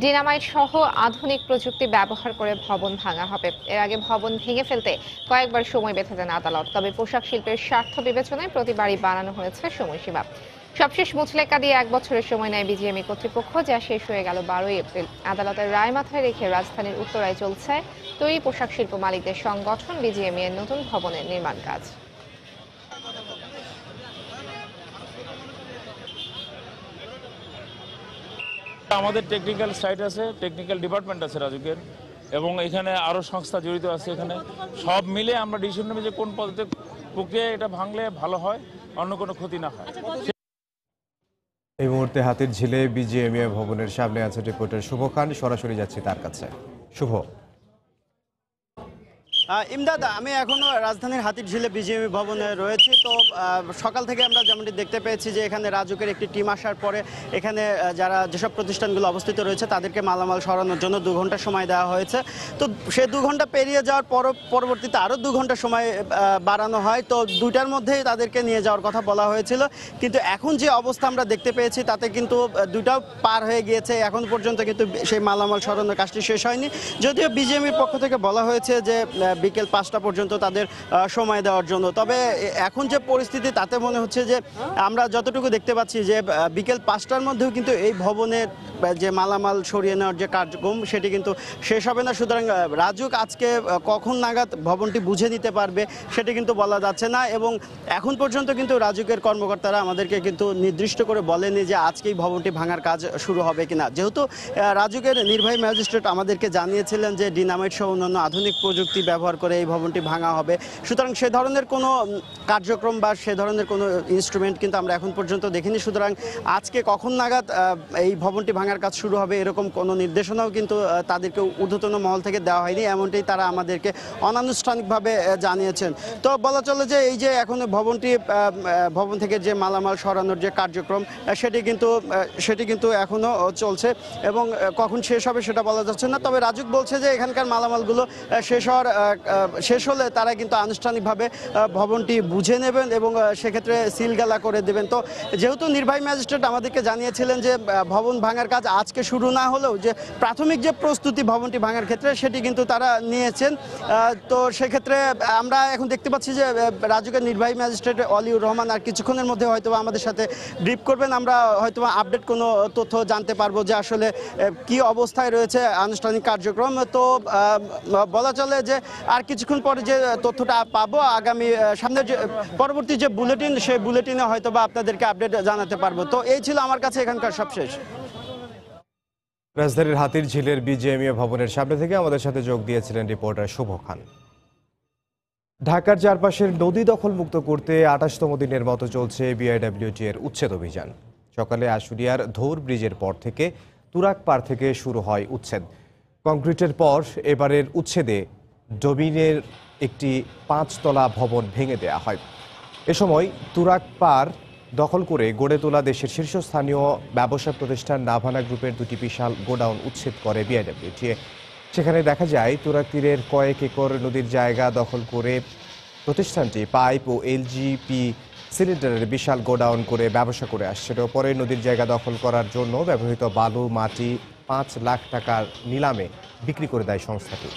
ডিনামাইট সহ আধুনিক প্রযুক্তি ব্যবহার করে ভবন ভাঙা হবে। এর আগে ভবন ভেঙে ফেলতে কয়েকবার সময় বেঁধে দেন আদালত। তবে পোশাক শিল্পের স্বার্থ বিবেচনায় প্রতিবারই বাড়ানো হয়েছে সময়সীমা। সবশেষ মুচলেকা দিয়ে 1 বছরের সময় নেয় বিজিএমই কর্তৃপক্ষ, যা শেষ হয়ে গেল 12ই এপ্রিল। আদালতের রায় মাথায় রেখে রাজধানীর উত্তরায় চলছে তৈরি পোশাক শিল্প মালিকদের সংগঠন বিজিএমই এর নতুন ভবনের নির্মাণ কাজ। আমাদের টেকনিক্যাল সাইট আছে, টেকনিক্যাল ডিপার্টমেন্ট আছে রাজুকের, এবং এখানে আরও সংস্থা জড়িত আছে। এখানে সব মিলে আমরা ডিসিশন নেব যে কোন পদ্ধতি প্রক্রিয়া এটা ভাঙলে ভালো হয়, অন্য কোনো ক্ষতি না হয়। এই মুহূর্তে হাতিরঝিলে বিজিএমই ভবনের সামনে আছে রিপোর্টার শুভ খান, সরাসরি যাচ্ছি তার কাছে। শুভ। ইমদাদ, আমি এখনো রাজধানীর হাতিরঝিলে বিজিএমই ভবনে রয়েছি। তো সকাল থেকে আমরা যেমনটি দেখতে পেয়েছি যে এখানে রাজুকের একটি টিম আসার পরে এখানে যেসব প্রতিষ্ঠানগুলো অবস্থিত রয়েছে তাদেরকে মালামাল সরানোর জন্য 2 ঘন্টা সময় দেওয়া হয়েছে। তো সে 2 ঘন্টা পেরিয়ে যাওয়ার পরবর্তীতে আরও 2 ঘন্টা সময় বাড়ানো হয়। তো 2টার মধ্যেই তাদেরকে নিয়ে যাওয়ার কথা বলা হয়েছিল, কিন্তু এখন যে অবস্থা আমরা দেখতে পেয়েছি তাতে কিন্তু 2টাও পার হয়ে গিয়েছে। এখন পর্যন্ত কিন্তু সেই মালামাল সরানোর কাজটি শেষ হয়নি, যদিও বিজিএমইর পক্ষ থেকে বলা হয়েছে যে বিকেল 5টা পর্যন্ত তাদের সময় দেওয়ার জন্য। তবে এখন যে পরিস্থিতি তাতে মনে হচ্ছে যে আমরা যতটুকু দেখতে পাচ্ছি যে বিকেল 5টার মধ্যেও কিন্তু এই ভবনের যে মালামাল সরিয়ে নেওয়ার যে কার্যক্রম সেটি কিন্তু শেষ হবে না। সুতরাং রাজুক আজকে কখন নাগাদ ভবনটি বুঝে নিতে পারবে সেটি কিন্তু বলা যাচ্ছে না, এবং এখন পর্যন্ত কিন্তু রাজুকের কর্মকর্তারা আমাদেরকে কিন্তু নির্দিষ্ট করে বলেনি যে আজকেই ভবনটি ভাঙার কাজ শুরু হবে কিনা। যেহেতু রাজুকের নির্বাহী ম্যাজিস্ট্রেট আমাদেরকে জানিয়েছিলেন যে ডিনামাইট সহ অন্যান্য আধুনিক প্রযুক্তি ব্যবহার করে এই ভবনটি ভাঙা হবে, সুতরাং সে ধরনের কোনো কার্যক্রম বা সে ধরনের কোনো ইনস্ট্রুমেন্ট কিন্তু আমরা এখন পর্যন্ত দেখিনি। সুতরাং আজকে কখন নাগাদ এই ভবনটি ভাঙার কাজ শুরু হবে এরকম কোনো নির্দেশনাও কিন্তু তাদেরকে ঊর্ধ্বতন মহল থেকে দেওয়া হয়নি, এমনটাই তারা আমাদেরকে অনানুষ্ঠানিকভাবে জানিয়েছেন। তো বলা চলে যে এই যে এখন ভবন থেকে যে মালামাল সরানোর যে কার্যক্রম সেটি কিন্তু এখনও চলছে, এবং কখন শেষ হবে সেটা বলা যাচ্ছে না। তবে রাজুক বলছে যে এখানকার মালামালগুলো শেষ হলে তারা কিন্তু আনুষ্ঠানিকভাবে ভবনটি বুঝে নেবেন এবং সেক্ষেত্রে সিলগালা করে দেবেন। তো যেহেতু নির্বাহী ম্যাজিস্ট্রেট আমাদেরকে জানিয়েছিলেন যে ভবন ভাঙার কাজ আজকে শুরু না হলেও যে প্রাথমিক যে প্রস্তুতি ভবনটি ভাঙার ক্ষেত্রে সেটি কিন্তু তারা নিয়েছেন। তো সেক্ষেত্রে আমরা এখন দেখতে পাচ্ছি যে রাজুকের নির্বাহী ম্যাজিস্ট্রেট অলিউর রহমান আর কিছুক্ষণের মধ্যে হয়তো আমাদের সাথে ব্রিফ করবেন। আমরা হয়তো আপডেট কোনো তথ্য জানতে পারবো যে আসলে কি অবস্থায় রয়েছে আনুষ্ঠানিক কার্যক্রম। তো বলা চলে যে আর কিছুক্ষণ পরে যে তথ্যটা পাবো আগামী সামনের যে পরবর্তী যে বুলেটিন সেই বুলেটিনে হয়তো বা আপনাদেরকে আপডেট জানাতে পারবো। তো এই ছিল আমার কাছে এখানকার সবশেষ। রাজধানীর হাতিরঝিলের বিজিএমই ভবনের সামনে থেকে আমাদের সাথে যোগ দিয়েছিলেন রিপোর্টার শুভ খান। ঢাকার চারপাশের নদী দখল মুক্ত করতে 28তম দিনের মতো চলছে বিআইডব্লিউটি এর উচ্ছেদ অভিযান। সকালে আশুলিয়ার ধৌর ব্রিজের পর থেকে তুরাগ পার থেকে শুরু হয় উচ্ছেদ। কংক্রিটের পর এবারের উচ্ছেদে ডোমিনের একটি 5 তলা ভবন ভেঙে দেওয়া হয়। এ সময় তুরাগ পার দখল করে গড়ে তোলা দেশের শীর্ষস্থানীয় ব্যবসা প্রতিষ্ঠান নাভানা গ্রুপের দুটি বিশাল গোডাউন উচ্ছেদ করে বিআইডব্লিউটিএ। সেখানে দেখা যায় তুরাগ তীরের কয়েক একর নদীর জায়গা দখল করে প্রতিষ্ঠানটি পাইপ ও এলজিপি সিলিন্ডারের বিশাল গোডাউন করে ব্যবসা করে আসছিল। পরে নদীর জায়গা দখল করার জন্য ব্যবহৃত বালু, মাটি 5 লাখ টাকার নিলামে বিক্রি করে দেয় সংস্থাটি।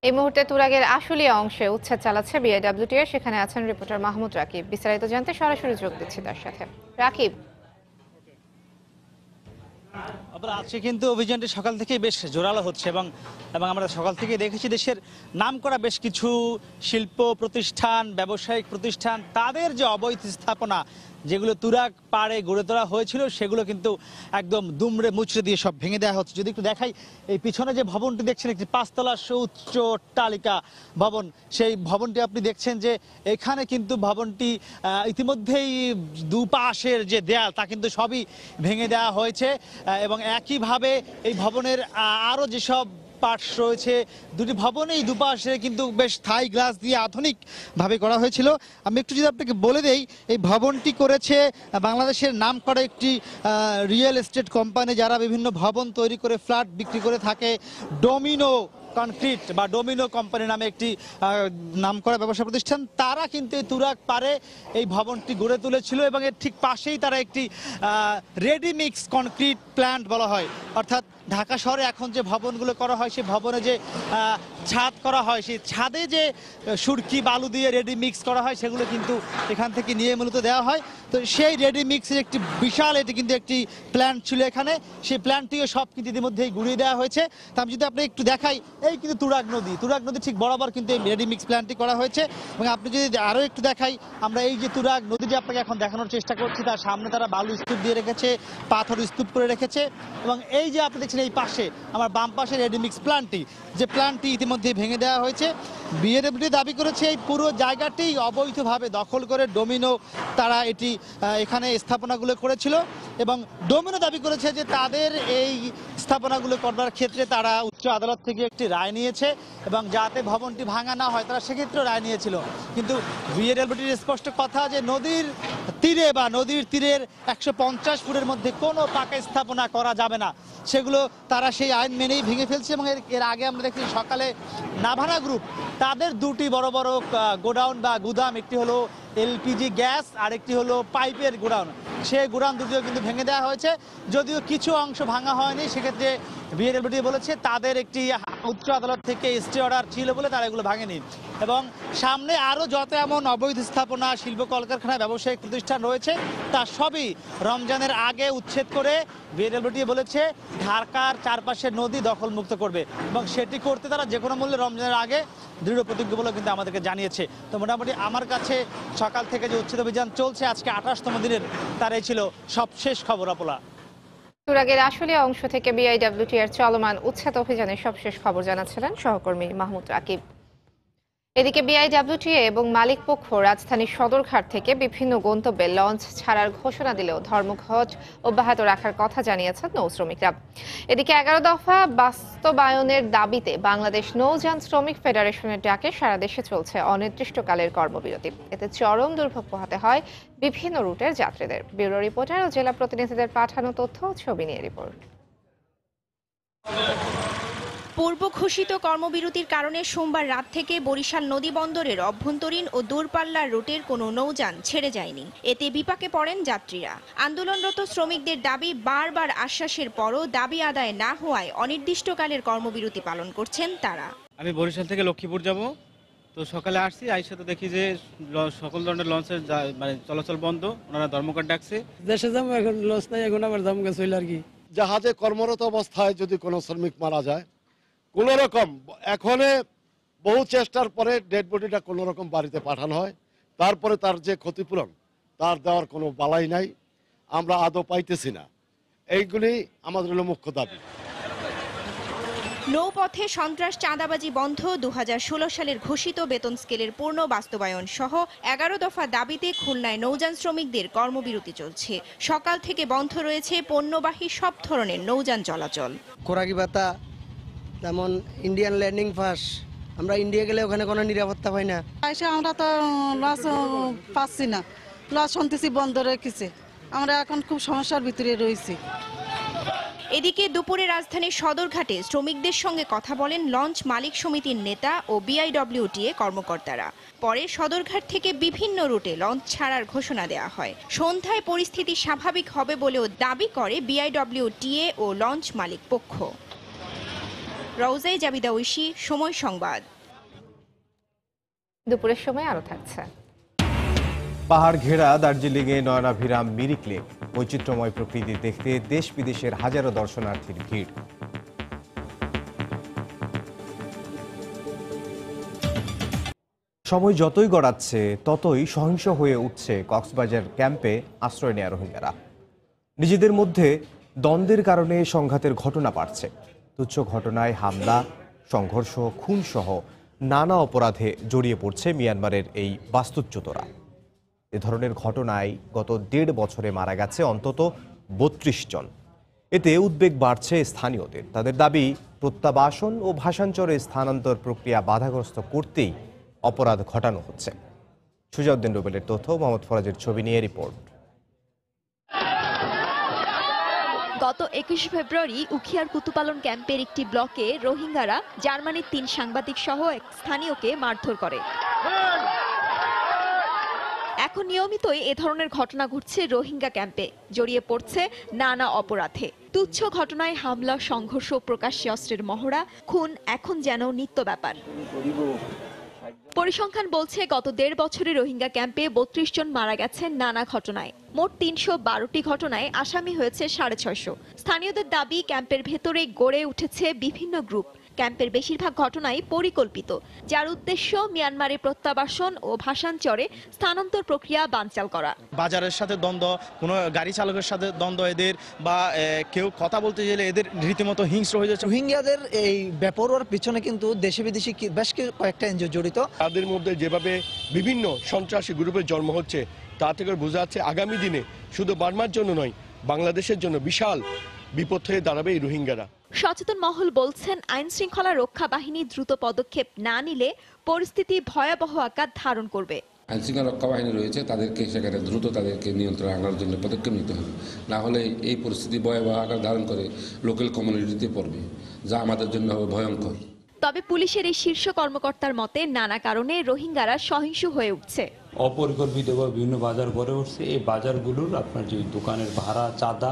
এই মুহূর্তে তুরাগের আশুলিয়া অংশে উচ্ছেদ চালাচ্ছে বিআইডব্লিউটিএ। সেখানে আছেন রিপোর্টার মাহমুদ রাকিব। বিস্তারিত জানতে সরাসরি যোগ দিচ্ছি তার সাথে। রাকিব, আজকে কিন্তু অভিযানটি সকাল থেকেই বেশ জোরালো হচ্ছে এবং আমরা সকাল থেকে দেখেছি দেশের নামকরা বেশ কিছু শিল্প প্রতিষ্ঠান, ব্যবসায়িক প্রতিষ্ঠান, তাদের যে অবৈধ স্থাপনা যেগুলো তুরাগ পাড়ে গড়ে তোলা হয়েছিল সেগুলো কিন্তু একদম দুমড়ে মুচড়ে দিয়ে সব ভেঙে দেওয়া হচ্ছে। যদি একটু দেখাই, এই পিছনে যে ভবনটি দেখছেন একটি 5 তলা সুউচ্চ অট্টালিকা ভবন, সেই ভবনটি আপনি দেখছেন যে এখানে কিন্তু ভবনটি ইতিমধ্যেই দুপাশের যে দেয়াল তা কিন্তু সবই ভেঙে দেওয়া হয়েছে এবং একইভাবে এই ভবনের আরও যেসব পার্টস রয়েছে, দুটি ভবনেই দুপাশে কিন্তু বেশ থাই গ্লাস দিয়ে আধুনিকভাবে করা হয়েছিল। আমি একটু যদি আপনাকে বলে দেই, এই ভবনটি করেছে বাংলাদেশের নামকরা একটি রিয়েল এস্টেট কোম্পানি, যারা বিভিন্ন ভবন তৈরি করে ফ্ল্যাট বিক্রি করে থাকে। ডোমিনো কনক্রিট বা ডোমিনো কোম্পানি নামে একটি নামকরা ব্যবসা প্রতিষ্ঠান, তারা কিন্তু এই তুরাগ পারে এই ভবনটি গড়ে তুলেছিল এবং এর ঠিক পাশেই তারা একটি রেডিমিক্স কনক্রিট প্ল্যান্ট বলা হয়, অর্থাৎ ঢাকা শহরে এখন যে ভবনগুলো করা হয় সেই ভবনে যে ছাদ করা হয়, সেই ছাদে যে সুরকি বালু দিয়ে রেডি মিক্স করা হয় সেগুলো কিন্তু এখান থেকে নিয়ে মূলত দেওয়া হয়। তো সেই রেডি মিক্সের একটি বিশাল, এটি কিন্তু একটি প্ল্যান্ট ছিল এখানে, সেই প্ল্যান্টটিও সব কিন্তু ইতিমধ্যেই গুড়িয়ে দেওয়া হয়েছে। তা আমি যদি আপনি একটু দেখাই, এই কিন্তু তুরাগ নদী ঠিক বরাবর কিন্তু এই রেডি মিক্স প্ল্যান্টটি করা হয়েছে। এবং আপনি যদি আরও একটু দেখাই, আমরা এই যে তুরাগ নদীটি আপনাকে এখন দেখানোর চেষ্টা করছি, তার সামনে তারা বালু স্তূপ দিয়ে রেখেছে, পাথর স্তূপ করে রেখেছে এবং এই যে আপনি দেখছেন এই পাশে আমার বাম পাশে রেডিমিক্স প্ল্যান্টটি, যে প্ল্যান্টটি ইতিমধ্যে ভেঙে দেওয়া হয়েছে। বিএডব্লিউটি দাবি করেছে এই পুরো জায়গাটি অবৈধভাবে দখল করে ডোমিনো তারা এটি এখানে স্থাপনাগুলো করেছিল এবং ডোমিনো দাবি করেছে যে তাদের এই স্থাপনাগুলো করবার ক্ষেত্রে তারা উচ্চ আদালত থেকে একটি রায় নিয়েছে এবং যাতে ভবনটি ভাঙা না হয় তারা সেক্ষেত্রে রায় নিয়েছিল। কিন্তু বিএডব্লিউটির স্পষ্ট কথা যে নদীর তীরে বা নদীর তীরের 150 ফুটের মধ্যে কোনো পাকা স্থাপনা করা যাবে না, সেগুলো তারা সেই আইন মেনেই ভেঙে ফেলছে। এবং এর আগে আমরা দেখি সকালে নাভানা গ্রুপ তাদের দুটি বড় বড় গোডাউন বা গুদাম, একটি হলো এলপিজি গ্যাস আর একটি হলো পাইপের গোডাউন, সেই গোডাউন দুটিও কিন্তু ভেঙে দেওয়া হয়েছে। যদিও কিছু অংশ ভাঙা হয়নি, সেক্ষেত্রে বিএডব্লিউটি বলেছে তাদের একটি উচ্চ আদালত থেকে স্টে অর্ডার ছিল বলে তারা এগুলো ভাঙেনি। এবং সামনে আরও যত এমন অবৈধ স্থাপনা, শিল্প কলকারখানা, ব্যবসায়িক প্রতিষ্ঠান রয়েছে তা সবই রমজানের আগে উচ্ছেদ করে বিএডব্লিউটি বলেছে ঢাকার চারপাশের নদী দখলমুক্ত করবে এবং সেটি করতে তারা যে কোনো মূল্যে রমজানের আগে দৃঢ় প্রতিজ্ঞ বলে কিন্তু আমাদেরকে জানিয়েছে। তো মোটামুটি আমার কাছে সকাল থেকে যে উচ্ছেদ অভিযান চলছে আজকে 28তম দিনের, তার এই ছিল সবশেষ খবর। আপলা, তুরাগের আশুলিয়া অংশ থেকে বিআইডব্লিউটিএর চলমান উচ্ছেদ অভিযানের সবশেষ খবর জানাচ্ছিলেন সহকর্মী মাহমুদ রাকিব। এদিকে বিআইডব্লিউটিএ এবং মালিক পক্ষ রাজধানীর সদরঘাট থেকে বিভিন্ন গন্তব্যে লঞ্চ ছাড়ার ঘোষণা দিলেও ধর্মঘট অব্যাহত রাখার কথা জানিয়েছেন নৌ শ্রমিকরা। এদিকে 11 দফা বাস্তবায়নের দাবিতে বাংলাদেশ নৌযান শ্রমিক ফেডারেশনের ডাকে সারা দেশে চলছে অনির্দিষ্টকালের কর্মবিরতি। এতে চরম দুর্ভোগ পোহাতে হয় বিভিন্ন রুটের যাত্রীদের। ব্যুরো রিপোর্টার ও জেলা প্রতিনিধিদের পাঠানো তথ্য ছবি নিয়ে রিপোর্ট। পূর্ব ঘোষিত কর্মবিরতির কারণে সোমবার রাত থেকে বরিশাল নদী বন্দরের অভ্যন্তরীণ ও দূরপাল্লার রুটের কোনো নৌযান ছেড়ে যায়নি। এতে বিপাকে পড়েন যাত্রীরা। আন্দোলনরত শ্রমিকদের দাবি, বারবার আশ্বাসের পরও দাবি আদায় না হওয়ায় অনির্দিষ্টকালের কর্মবিরতি পালন করছেন তারা। আমি বরিশাল থেকে লক্ষ্মীপুর যাব, তো সকালে আসছি, আইসা তো দেখি যে সকল ধরনের লঞ্চের মানে চলাচল বন্ধ, ওনারা ধর্মঘট ডাকছে। দেশে যাবো, এখন লঞ্চ নাই, এখন আবার যাবো চলে আর কি। জাহাজে কর্মরত অবস্থায় যদি কোনো শ্রমিক মারা যায়, কোনো রকম এখন বহু চেষ্টার পরে ডেড বডিটা কোনো রকম বাড়িতে পাঠানো হয়, তারপরে তার যে ক্ষতিপূরণ তার দেওয়ার কোনো বালাই নাই, আমরা আদৌ পাইতেছি না। এইগুলি আমাদের হলো মুখ্য দাবি। নৌপথে সন্ত্রাস, চাঁদাবাজি বন্ধ, 2016 সালের ঘোষিত বেতন স্কেলের পূর্ণ বাস্তবায়ন সহ 11 দফা দাবিতে খুলনায় নৌযান শ্রমিকদের কর্মবিরতি চলছে। সকাল থেকে বন্ধ রয়েছে পণ্যবাহী সব ধরনের নৌযান চলাচল। খোরাকি ভাতা, যেমন ইন্ডিয়ান ল্যান্ডিং পাস আমরা ইন্ডিয়া গেলে ওখানে কোনো নিরাপত্তা পাই না। এসে আমরা তো লঞ্চ পাচ্ছি না, লঞ্চ শুনতেছি বন্ধ রেখেছে, আমরা এখন খুব সমস্যার ভিতরে রয়েছি। এদিকে দুপুরে রাজধানীর সদরঘাটে শ্রমিকদের সঙ্গে কথা বলেন লঞ্চ মালিক সমিতির নেতা ও বিআইডব্লিউটিএ কর্মকর্তারা। পরে সদরঘাট থেকে বিভিন্ন রুটে লঞ্চ ছাড়ার ঘোষণা দেওয়া হয়। সন্ধ্যায় পরিস্থিতি স্বাভাবিক হবে বলেও দাবি করে বিআইডব্লিউটিএ ও লঞ্চ মালিক পক্ষ। রওজাই জাবিদা ঐশী, সময় সংবাদ। দুপুরের সময় আরো থাকছে। পাহাড় ঘেরা দার্জিলিংয়ে নয়নাভিরাম মিরিক লেক, বৈচিত্র্যময় প্রকৃতি দেখতে দেশ বিদেশের হাজারো দর্শনার্থীর ভিড়। সময় যতই গড়াচ্ছে ততই সহিংস হয়ে উঠছে কক্সবাজার ক্যাম্পে আশ্রয় নেয়া রোহিঙ্গারা। নিজেদের মধ্যে দ্বন্দ্বের কারণে সংঘাতের ঘটনা বাড়ছে। তুচ্ছ ঘটনায় হামলা, সংঘর্ষ, খুন সহ নানা অপরাধে জড়িয়ে পড়ছে মিয়ানমারের এই বাস্তুচ্যুতরা। এ ধরনের ঘটনায় গত 1.5 বছরে মারা গেছে অন্তত 32 জন। এতে উদ্বেগ বাড়ছে স্থানীয়দের। তাদের দাবি, প্রত্যাবাসন ও ভাষান্তরে স্থানান্তর প্রক্রিয়া বাধাগ্রস্ত করতেই অপরাধ ঘটানো হচ্ছে। সুজাউদ্দিন রুবেলের তথ্য, মোহাম্মদ ফরাজের ছবি নিয়ে রিপোর্ট। গত 21 ফেব্রুয়ারি উখিয়ার কুতুপালন ক্যাম্পের একটি ব্লকে রোহিঙ্গারা জার্মানির 3 সাংবাদিক সহ এক স্থানীয়কে মারধর করে। এখন নিয়মিতই এ ধরনের ঘটনা ঘটছে রোহিঙ্গা ক্যাম্পে, জড়িয়ে পড়ছে নানা অপরাধে। তুচ্ছ ঘটনায় হামলা, সংঘর্ষ, প্রকাশ্যে অস্ত্রের মহড়া, খুন এখন যেন নিত্য ব্যাপার। পরিসংখ্যান বলছে গত 1.5 বছরে রোহিঙ্গা ক্যাম্পে 32 জন মারা গেছেন নানা ঘটনায়। মোট 312টি ঘটনায় আসামি হয়েছে 650। স্থানীয়দের দাবি, ক্যাম্পের ভেতরে গড়ে উঠেছে বিভিন্ন গ্রুপ। ক্যাম্পের বেশিরভাগ ঘটনাই পরিকল্পিত, যার উদ্দেশ্য মিয়ানমারে প্রত্যাবাসন ও ভাষান্তরে স্থানান্তর প্রক্রিয়া বানচাল করা। বাজারের সাথে দ্বন্দ্ব, কোনো গাড়ি চালকের সাথে দ্বন্দ্ব এদের, বা কেউ কথা বলতে গেলে এদের রীতিমতো হিংস্র হয়ে যাচ্ছে। রোহিঙ্গাদের এই ব্যাপার পিছনে কিন্তু দেশে বিদেশি বেশ কয়েকটা এনজিও জড়িত। তাদের মধ্যে যেভাবে বিভিন্ন সন্ত্রাসী গ্রুপের জন্ম হচ্ছে, তা থেকে বোঝা যাচ্ছে আগামী দিনে শুধু বার্মার জন্য নয়, বাংলাদেশের জন্য বিশাল বিপদ হয়ে দাঁড়াবে এই রোহিঙ্গারা। সচেতন মহল বলছেন, আইন শৃঙ্খলা রক্ষা বাহিনী দ্রুত পদক্ষেপ না নিলে পরিস্থিতি ভয়াবহ আকার ধারণ করবে। আইন শৃঙ্খলা রক্ষা বাহিনী রয়েছে, তাদেরকে সেখানে দ্রুত তাদেরকে নিয়ন্ত্রণে আনার জন্য পদক্ষেপ নিতে হবে। না হলে এই পরিস্থিতি ভয়াবহ আকার ধারণ করে লোকাল কমিউনিটিতে পড়বে, যা আমাদের জন্য হবে ভয়ঙ্কর। তবে পুলিশের এই শীর্ষ কর্মকর্তার মতে, নানা কারণে রোহিঙ্গারা সহিংস হয়ে উঠছে। অপরিকল্পিতভাবে বিভিন্ন বাজার গড়ে উঠছে। এই বাজারগুলোর আপনার যে দোকানের ভাড়া, চাঁদা,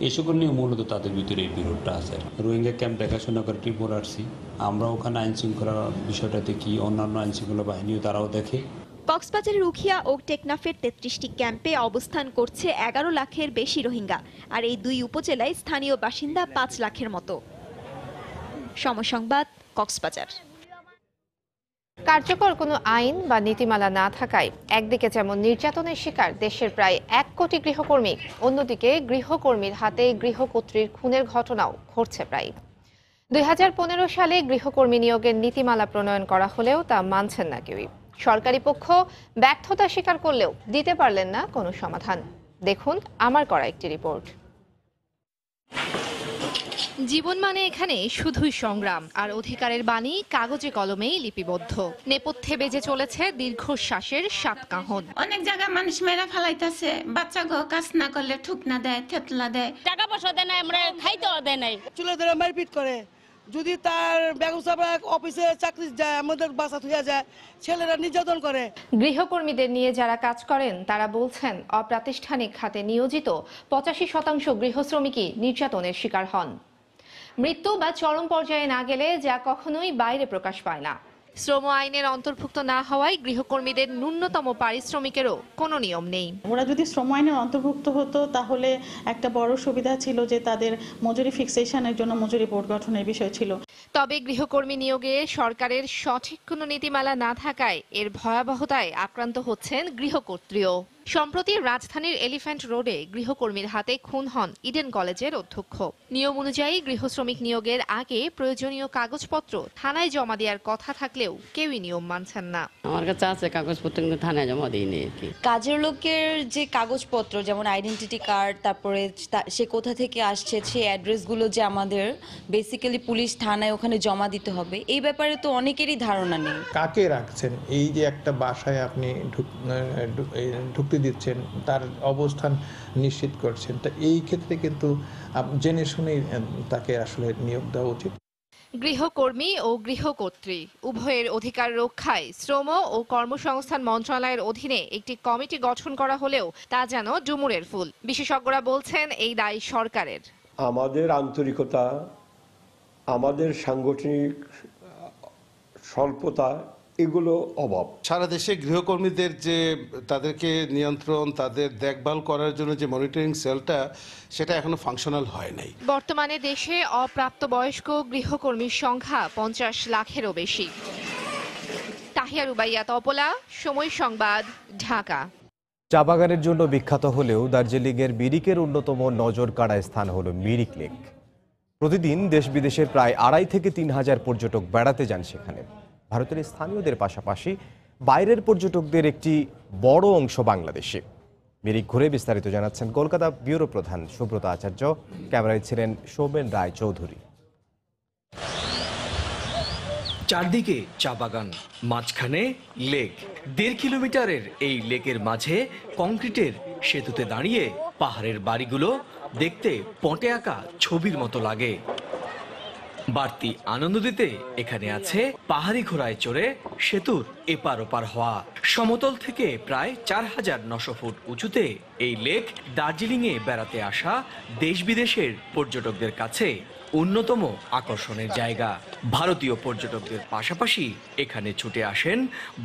এসকল নিয়ে মূলত তাদের ভিতরে এই বিরোধটা আছে। রোহিঙ্গা ক্যাম্প দেখাশোনা করে ত্রিপুরা আসছি, আমরা ওখানে আইন শৃঙ্খলা বিষয়টা দেখি, অন্যান্য আইন শৃঙ্খলা বাহিনীও তারাও দেখে। কক্সবাজারের উখিয়া ও টেকনাফের 33টি ক্যাম্পে অবস্থান করছে 11 লাখের বেশি রোহিঙ্গা, আর এই 2 উপজেলায় স্থানীয় বাসিন্দা 5 লাখের মতো। সময় সংবাদ, কক্সবাজার। কার্যকর কোনো আইন বা নীতিমালা না থাকায় একদিকে যেমন নির্যাতনের শিকার দেশের প্রায় 1 কোটি গৃহকর্মী, অন্যদিকে গৃহকর্মীর হাতে গৃহকর্ত্রীর খুনের ঘটনাও ঘটছে প্রায়। 2015 সালে গৃহকর্মী নিয়োগের নীতিমালা প্রণয়ন করা হলেও তা মানছেন না কেউই। সরকারি পক্ষ ব্যর্থতা স্বীকার করলেও দিতে পারলেন না কোনো সমাধান। দেখুন আমার করা একটি রিপোর্ট। জীবন মানে এখানে শুধুই সংগ্রাম, আর অধিকারের বাণী কাগজে কলমেই লিপিবদ্ধ। নেপথ্যে বেজে চলেছে দীর্ঘশ্বাসের 7 কাহন। অনেক জায়গায় মানুষ মেরা ফেলাইতেছে, বাচ্চা গো কাজ না করলে ঠুকনা দেয়, থেতলা দেয়, টাকা পয়সা দেয় না, আমরা খাইতেও দেয় নাই, চুলে ধরে মারপিট করে। যদি তার ব্যবসা অফিসে চাকরি যায়, আমাদের বাসা থুয়া যায়, ছেলেরা নির্যাতন করে। গৃহকর্মীদের নিয়ে যারা কাজ করেন তারা বলছেন, অপ্রাতিষ্ঠানিক খাতে নিয়োজিত 85% গৃহশ্রমিকই নির্যাতনের শিকার হন। মৃত্যু বা চরম পর্যায়ে না গেলে যা কখনোই বাইরে প্রকাশ পায় না। শ্রম আইনের অন্তর্ভুক্ত না হওয়ায় গৃহকর্মীদের ন্যূনতম পারিশ্রমিকেরও কোনো নিয়ম নেই। ওরা যদি শ্রম আইনের অন্তর্ভুক্ত হতো তাহলে একটা বড় সুবিধা ছিল যে তাদের মজুরি ফিক্সেশনের জন্য মজুরি বোর্ড গঠনের বিষয় ছিল। তবে গৃহকর্মী নিয়োগে সরকারের সঠিক কোনো নীতিমালা না থাকায় এর ভয়াবহতায় আক্রান্ত হচ্ছেন গৃহকর্ত্রীও। সম্প্রতি রাজধানীর এলিফ্যান্ট রোডে গৃহকর্মীর হাতে খুন হন ইডেন কলেজের অধ্যক্ষ। নিয়ম অনুযায়ী গৃহশ্রমিক নিয়োগের আগে প্রয়োজনীয় কাগজপত্র থানায় জমা দেওয়ার কথা থাকলেও কেউই নিয়ম মানছেন না। আমার কাছে আছে কাগজপত্র, কিন্তু থানায় জমা দিইনি আর কি। কাজের লোকের যে কাগজপত্র যেমন আইডেন্টিটি কার্ড, তারপরে সে কোথা থেকে আসছে, সেই অ্যাড্রেসগুলো যে আমাদের বেসিক্যালি পুলিশ থানায় ওখানে জমা দিতে হবে, এই ব্যাপারে তো অনেকেরই ধারণা নেই। কাকে রাখছেন, এই যে একটা বাসায় আপনি ঢুকতে দিচ্ছেন, তার অবস্থান নিশ্চিত করছেন, তা এই ক্ষেত্রে কিন্তু জেনে শুনে তাকে আসলে নিয়োগ দেওয়া উচিত। গৃহকর্মী ও গৃহকর্ত্রী উভয়ের অধিকার রক্ষায় শ্রম ও কর্মসংস্থান মন্ত্রণালয়ের অধীনে একটি কমিটি গঠন করা হলেও তা যেন ডুমুরের ফুল। বিশেষজ্ঞরা বলছেন এই দায় সরকারের। আমাদের আন্তরিকতা, আমাদের সাংগঠনিক স্বল্পতা, এগুলো অভাব। সারা দেশে গৃহকর্মীদের যে তাদেরকে নিয়ন্ত্রণ, তাদের দেখভাল করার জন্য যে মনিটরিং সেলটা, সেটা এখনো ফাংশনাল হয় নাই। বর্তমানে দেশে অপ্রাপ্তবয়স্ক গৃহকর্মীর সংখ্যা 50 লাখেরও বেশি। তাহিয়া রুবাইয়া তপলা, সময় সংবাদ, ঢাকা। চা বাগানের জন্য বিখ্যাত হলেও দার্জিলিংয়ের মিরিকের অন্যতম নজর কাড়া স্থান হলো মিরিক লেক। প্রতিদিন দেশ বিদেশের প্রায় 2,500 থেকে 3,000 পর্যটক বেড়াতে যান সেখানে। ভারতের স্থানীয়দের পাশাপাশি বাইরের পর্যটকদের একটি বড় অংশ বাংলাদেশে। মিরিক ঘুরে বিস্তারিত জানাচ্ছেন কলকাতা ব্যুরো প্রধান সুব্রত আচার্য। ক্যামেরায় ছিলেন সৌমেন রায় চৌধুরী। চারদিকে চা বাগান, মাঝখানে লেক। 1.5 কিলোমিটারের এই লেকের মাঝে কংক্রিটের সেতুতে দাঁড়িয়ে পাহাড়ের বাড়িগুলো দেখতে পটে আঁকা ছবির মতো লাগে। বাড়তি আনন্দ দিতে এখানে আছে পাহাড়ি ঘোড়ায় চড়ে সেতুর এপার ওপার হওয়া। সমতল থেকে প্রায় 4,900 ফুট উঁচুতে এই লেক দার্জিলিংয়ে বেড়াতে আসা দেশ বিদেশের পর্যটকদের কাছে অন্যতম আকর্ষণের জায়গা। ভারতীয় পর্যটকদের পাশাপাশি এখানে ছুটে আসেন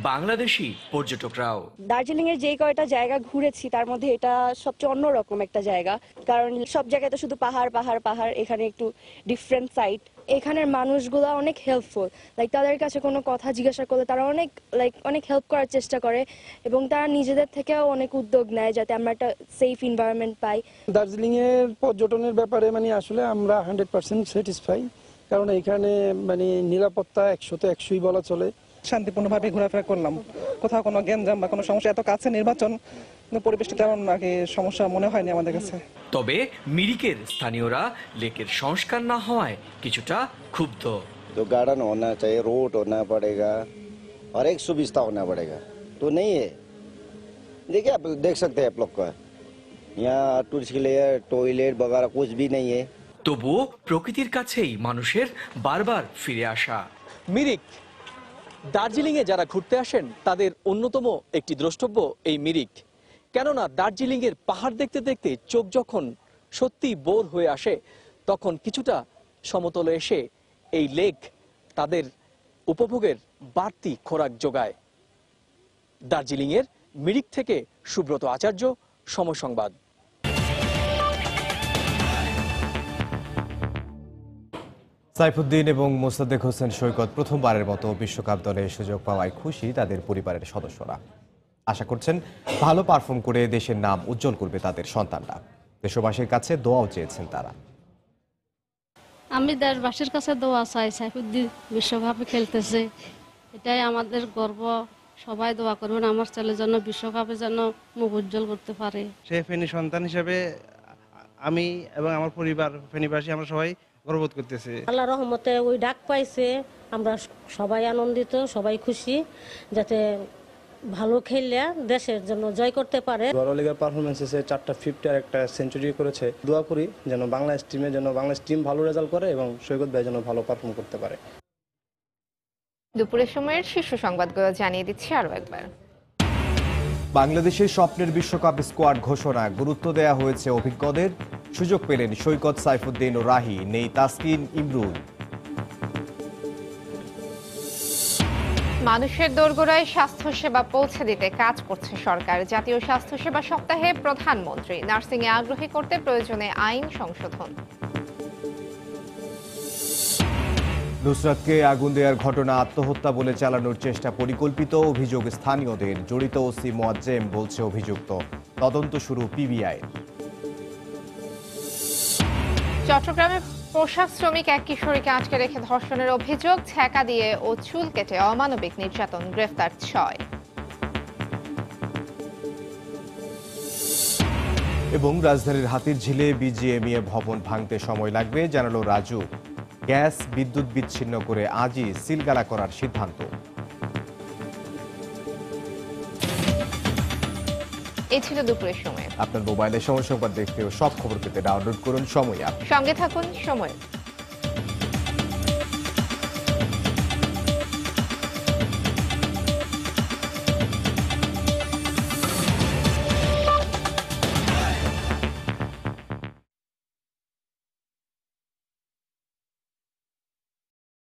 বাংলাদেশি পর্যটকরাও। দার্জিলিং এর যে কয়টা জায়গা ঘুরেছি তার মধ্যে এটা সবচেয়ে অন্যরকম একটা জায়গা, কারণ সব জায়গায় তো শুধু পাহাড় পাহাড় পাহাড়, এখানে একটু ডিফারেন্ট সাইড। এখানের মানুষগুলো অনেক হেল্পফুল, লাইক তাদের কাছে কোনো কথা জিজ্ঞাসা করলে তারা অনেক হেল্প করার চেষ্টা করে এবং তারা নিজেদের থেকেও অনেক উদ্যোগ নেয় যাতে আমরা একটা সেফ এনভায়রনমেন্ট পাই। দার্জিলিং এর পর্যটনের ব্যাপারে আসলে আমরা 100% স্যাটিসফাই, কারণ এখানে নিরাপত্তা 100-তে 100ই বলা চলে। শান্তিপূর্ণভাবে ঘোরাফেরা করলাম, কোথাও কোনো গ্যাঞ্জাম বা কোনো সমস্যা, এত কাছে নির্বাচন পরিবেশটা তেমন সমস্যা মনে হয়নি আমাদের কাছে। তবে মিরিকের স্থানীয়রা লেকের সংস্কার না হওয়ায় কিছুটা ক্ষুব্ধ। तो गार्डन होना चाहिए, रोड होना पड़ेगा और एक सुविधा होना पड़ेगा, तो नहीं है। देखिए आप देख सकते हैं आप लोग का यहाँ टूरिस्ट के लिए टॉयलेट वगैरह कुछ भी नहीं है। তবুও প্রকৃতির কাছেই মানুষের বারবার ফিরে আসা। মিরিক দার্জিলিংয়ে যারা ঘুরতে আসেন তাদের অন্যতম একটি দ্রষ্টব্য এই মিরিক। কেননা দার্জিলিংয়ের পাহাড় দেখতে দেখতে চোখ যখন সত্যি বোর হয়ে আসে, তখন কিছুটা সমতলে এসে এই লেক তাদের উপভোগের বাড়তি খোরাক যোগায়। দার্জিলিংয়ের মিরিক থেকে সুব্রত আচার্য, সময় সংবাদ। সাইফুদ্দিন এবং মোসাদ্দেক হোসেন সৈকত প্রথমবারের মতো বিশ্বকাপ দলে সুযোগ পাওয়ায় খুশি তাদের পরিবারের সদস্যরা। আশা করছেন ভালো পারফর্ম করে দেশের নাম উজ্জ্বল করবে তাদের সন্তানরা। দেশবাসীর কাছে দোয়াও চেয়েছেন তারা। আমি দেশবাসীর কাছে দোয়া চাই, সাইফুদ্দিন বিশ্বকাপে খেলতেছে, এটাই আমাদের গর্ব। সবাই দোয়া করবেন আমার ছেলের জন্য, বিশ্বকাপে যেন মুখ উজ্জ্বল করতে পারে। সে ফেনী সন্তান হিসেবে আমি এবং আমার পরিবার, ফেনীবাসী, আমরা সবাই গর্ববোধ করতেছি। আল্লাহর রহমতে ওই ডাক পাইছে, আমরা সবাই আনন্দিত, সবাই খুশি, যাতে ভালো খেললে দেশের জন্য জয় করতে পারে। লিগের পারফরমেন্স এসে 4টা 50 আর একটা সেঞ্চুরি করেছে। দোয়া করি যেন বাংলাদেশ টিম ভালো রেজাল্ট করে এবং সৈকত ভাই যেন ভালো পারফর্ম করতে পারে। দুপুরের সময়ের শীর্ষ সংবাদগুলো জানিয়ে দিচ্ছি আরো একবার। বাংলাদেশের স্বপ্নের বিশ্বকাপ স্কোয়াড ঘোষণা, গুরুত্ব দেয়া হয়েছে অভিজ্ঞদের। সুযোগ পেলেন সৈকত, সাইফুদ্দিন ও রাহি, নেই তাসকিন, ইমরুল। মানুষের দোরগোড়ায় স্বাস্থ্যসেবা পৌঁছে দিতে কাজ করছে সরকার। জাতীয় স্বাস্থ্যসেবা সপ্তাহে প্রধানমন্ত্রী নার্সিংয়ে আগ্রহী করতে প্রয়োজনে আইন সংশোধন। নুসরাতকে আগুন দেওয়ার ঘটনা আত্মহত্যা বলে চালানোর চেষ্টা পরিকল্পিত, অভিযোগ স্থানীয়দের। জড়িত ওসি মোয়াজ্জেম বলছে অভিযুক্ত। তদন্ত শুরু পিবিআই। চট্টগ্রামে পোশাক শ্রমিক এক কিশোরীকে আটকে রেখে ধর্ষণের অভিযোগ, ছ্যাঁকা দিয়ে ও চুল কেটে অমানবিক নির্যাতন, গ্রেফতার 6। এবং রাজধানীর হাতিরঝিলে বিজিএমইএ ভবন ভাঙতে সময় লাগবে জানালো রাজু। গ্যাস বিদ্যুৎ বিচ্ছিন্ন করে আজই সিলগালা করার সিদ্ধান্ত। এই ছিল দুপুরের সময়। আপনার মোবাইলে সময় সংবাদ দেখতে ও সব খবর পেতে ডাউনলোড করুন সময় অ্যাপ। সঙ্গে থাকুন সময়।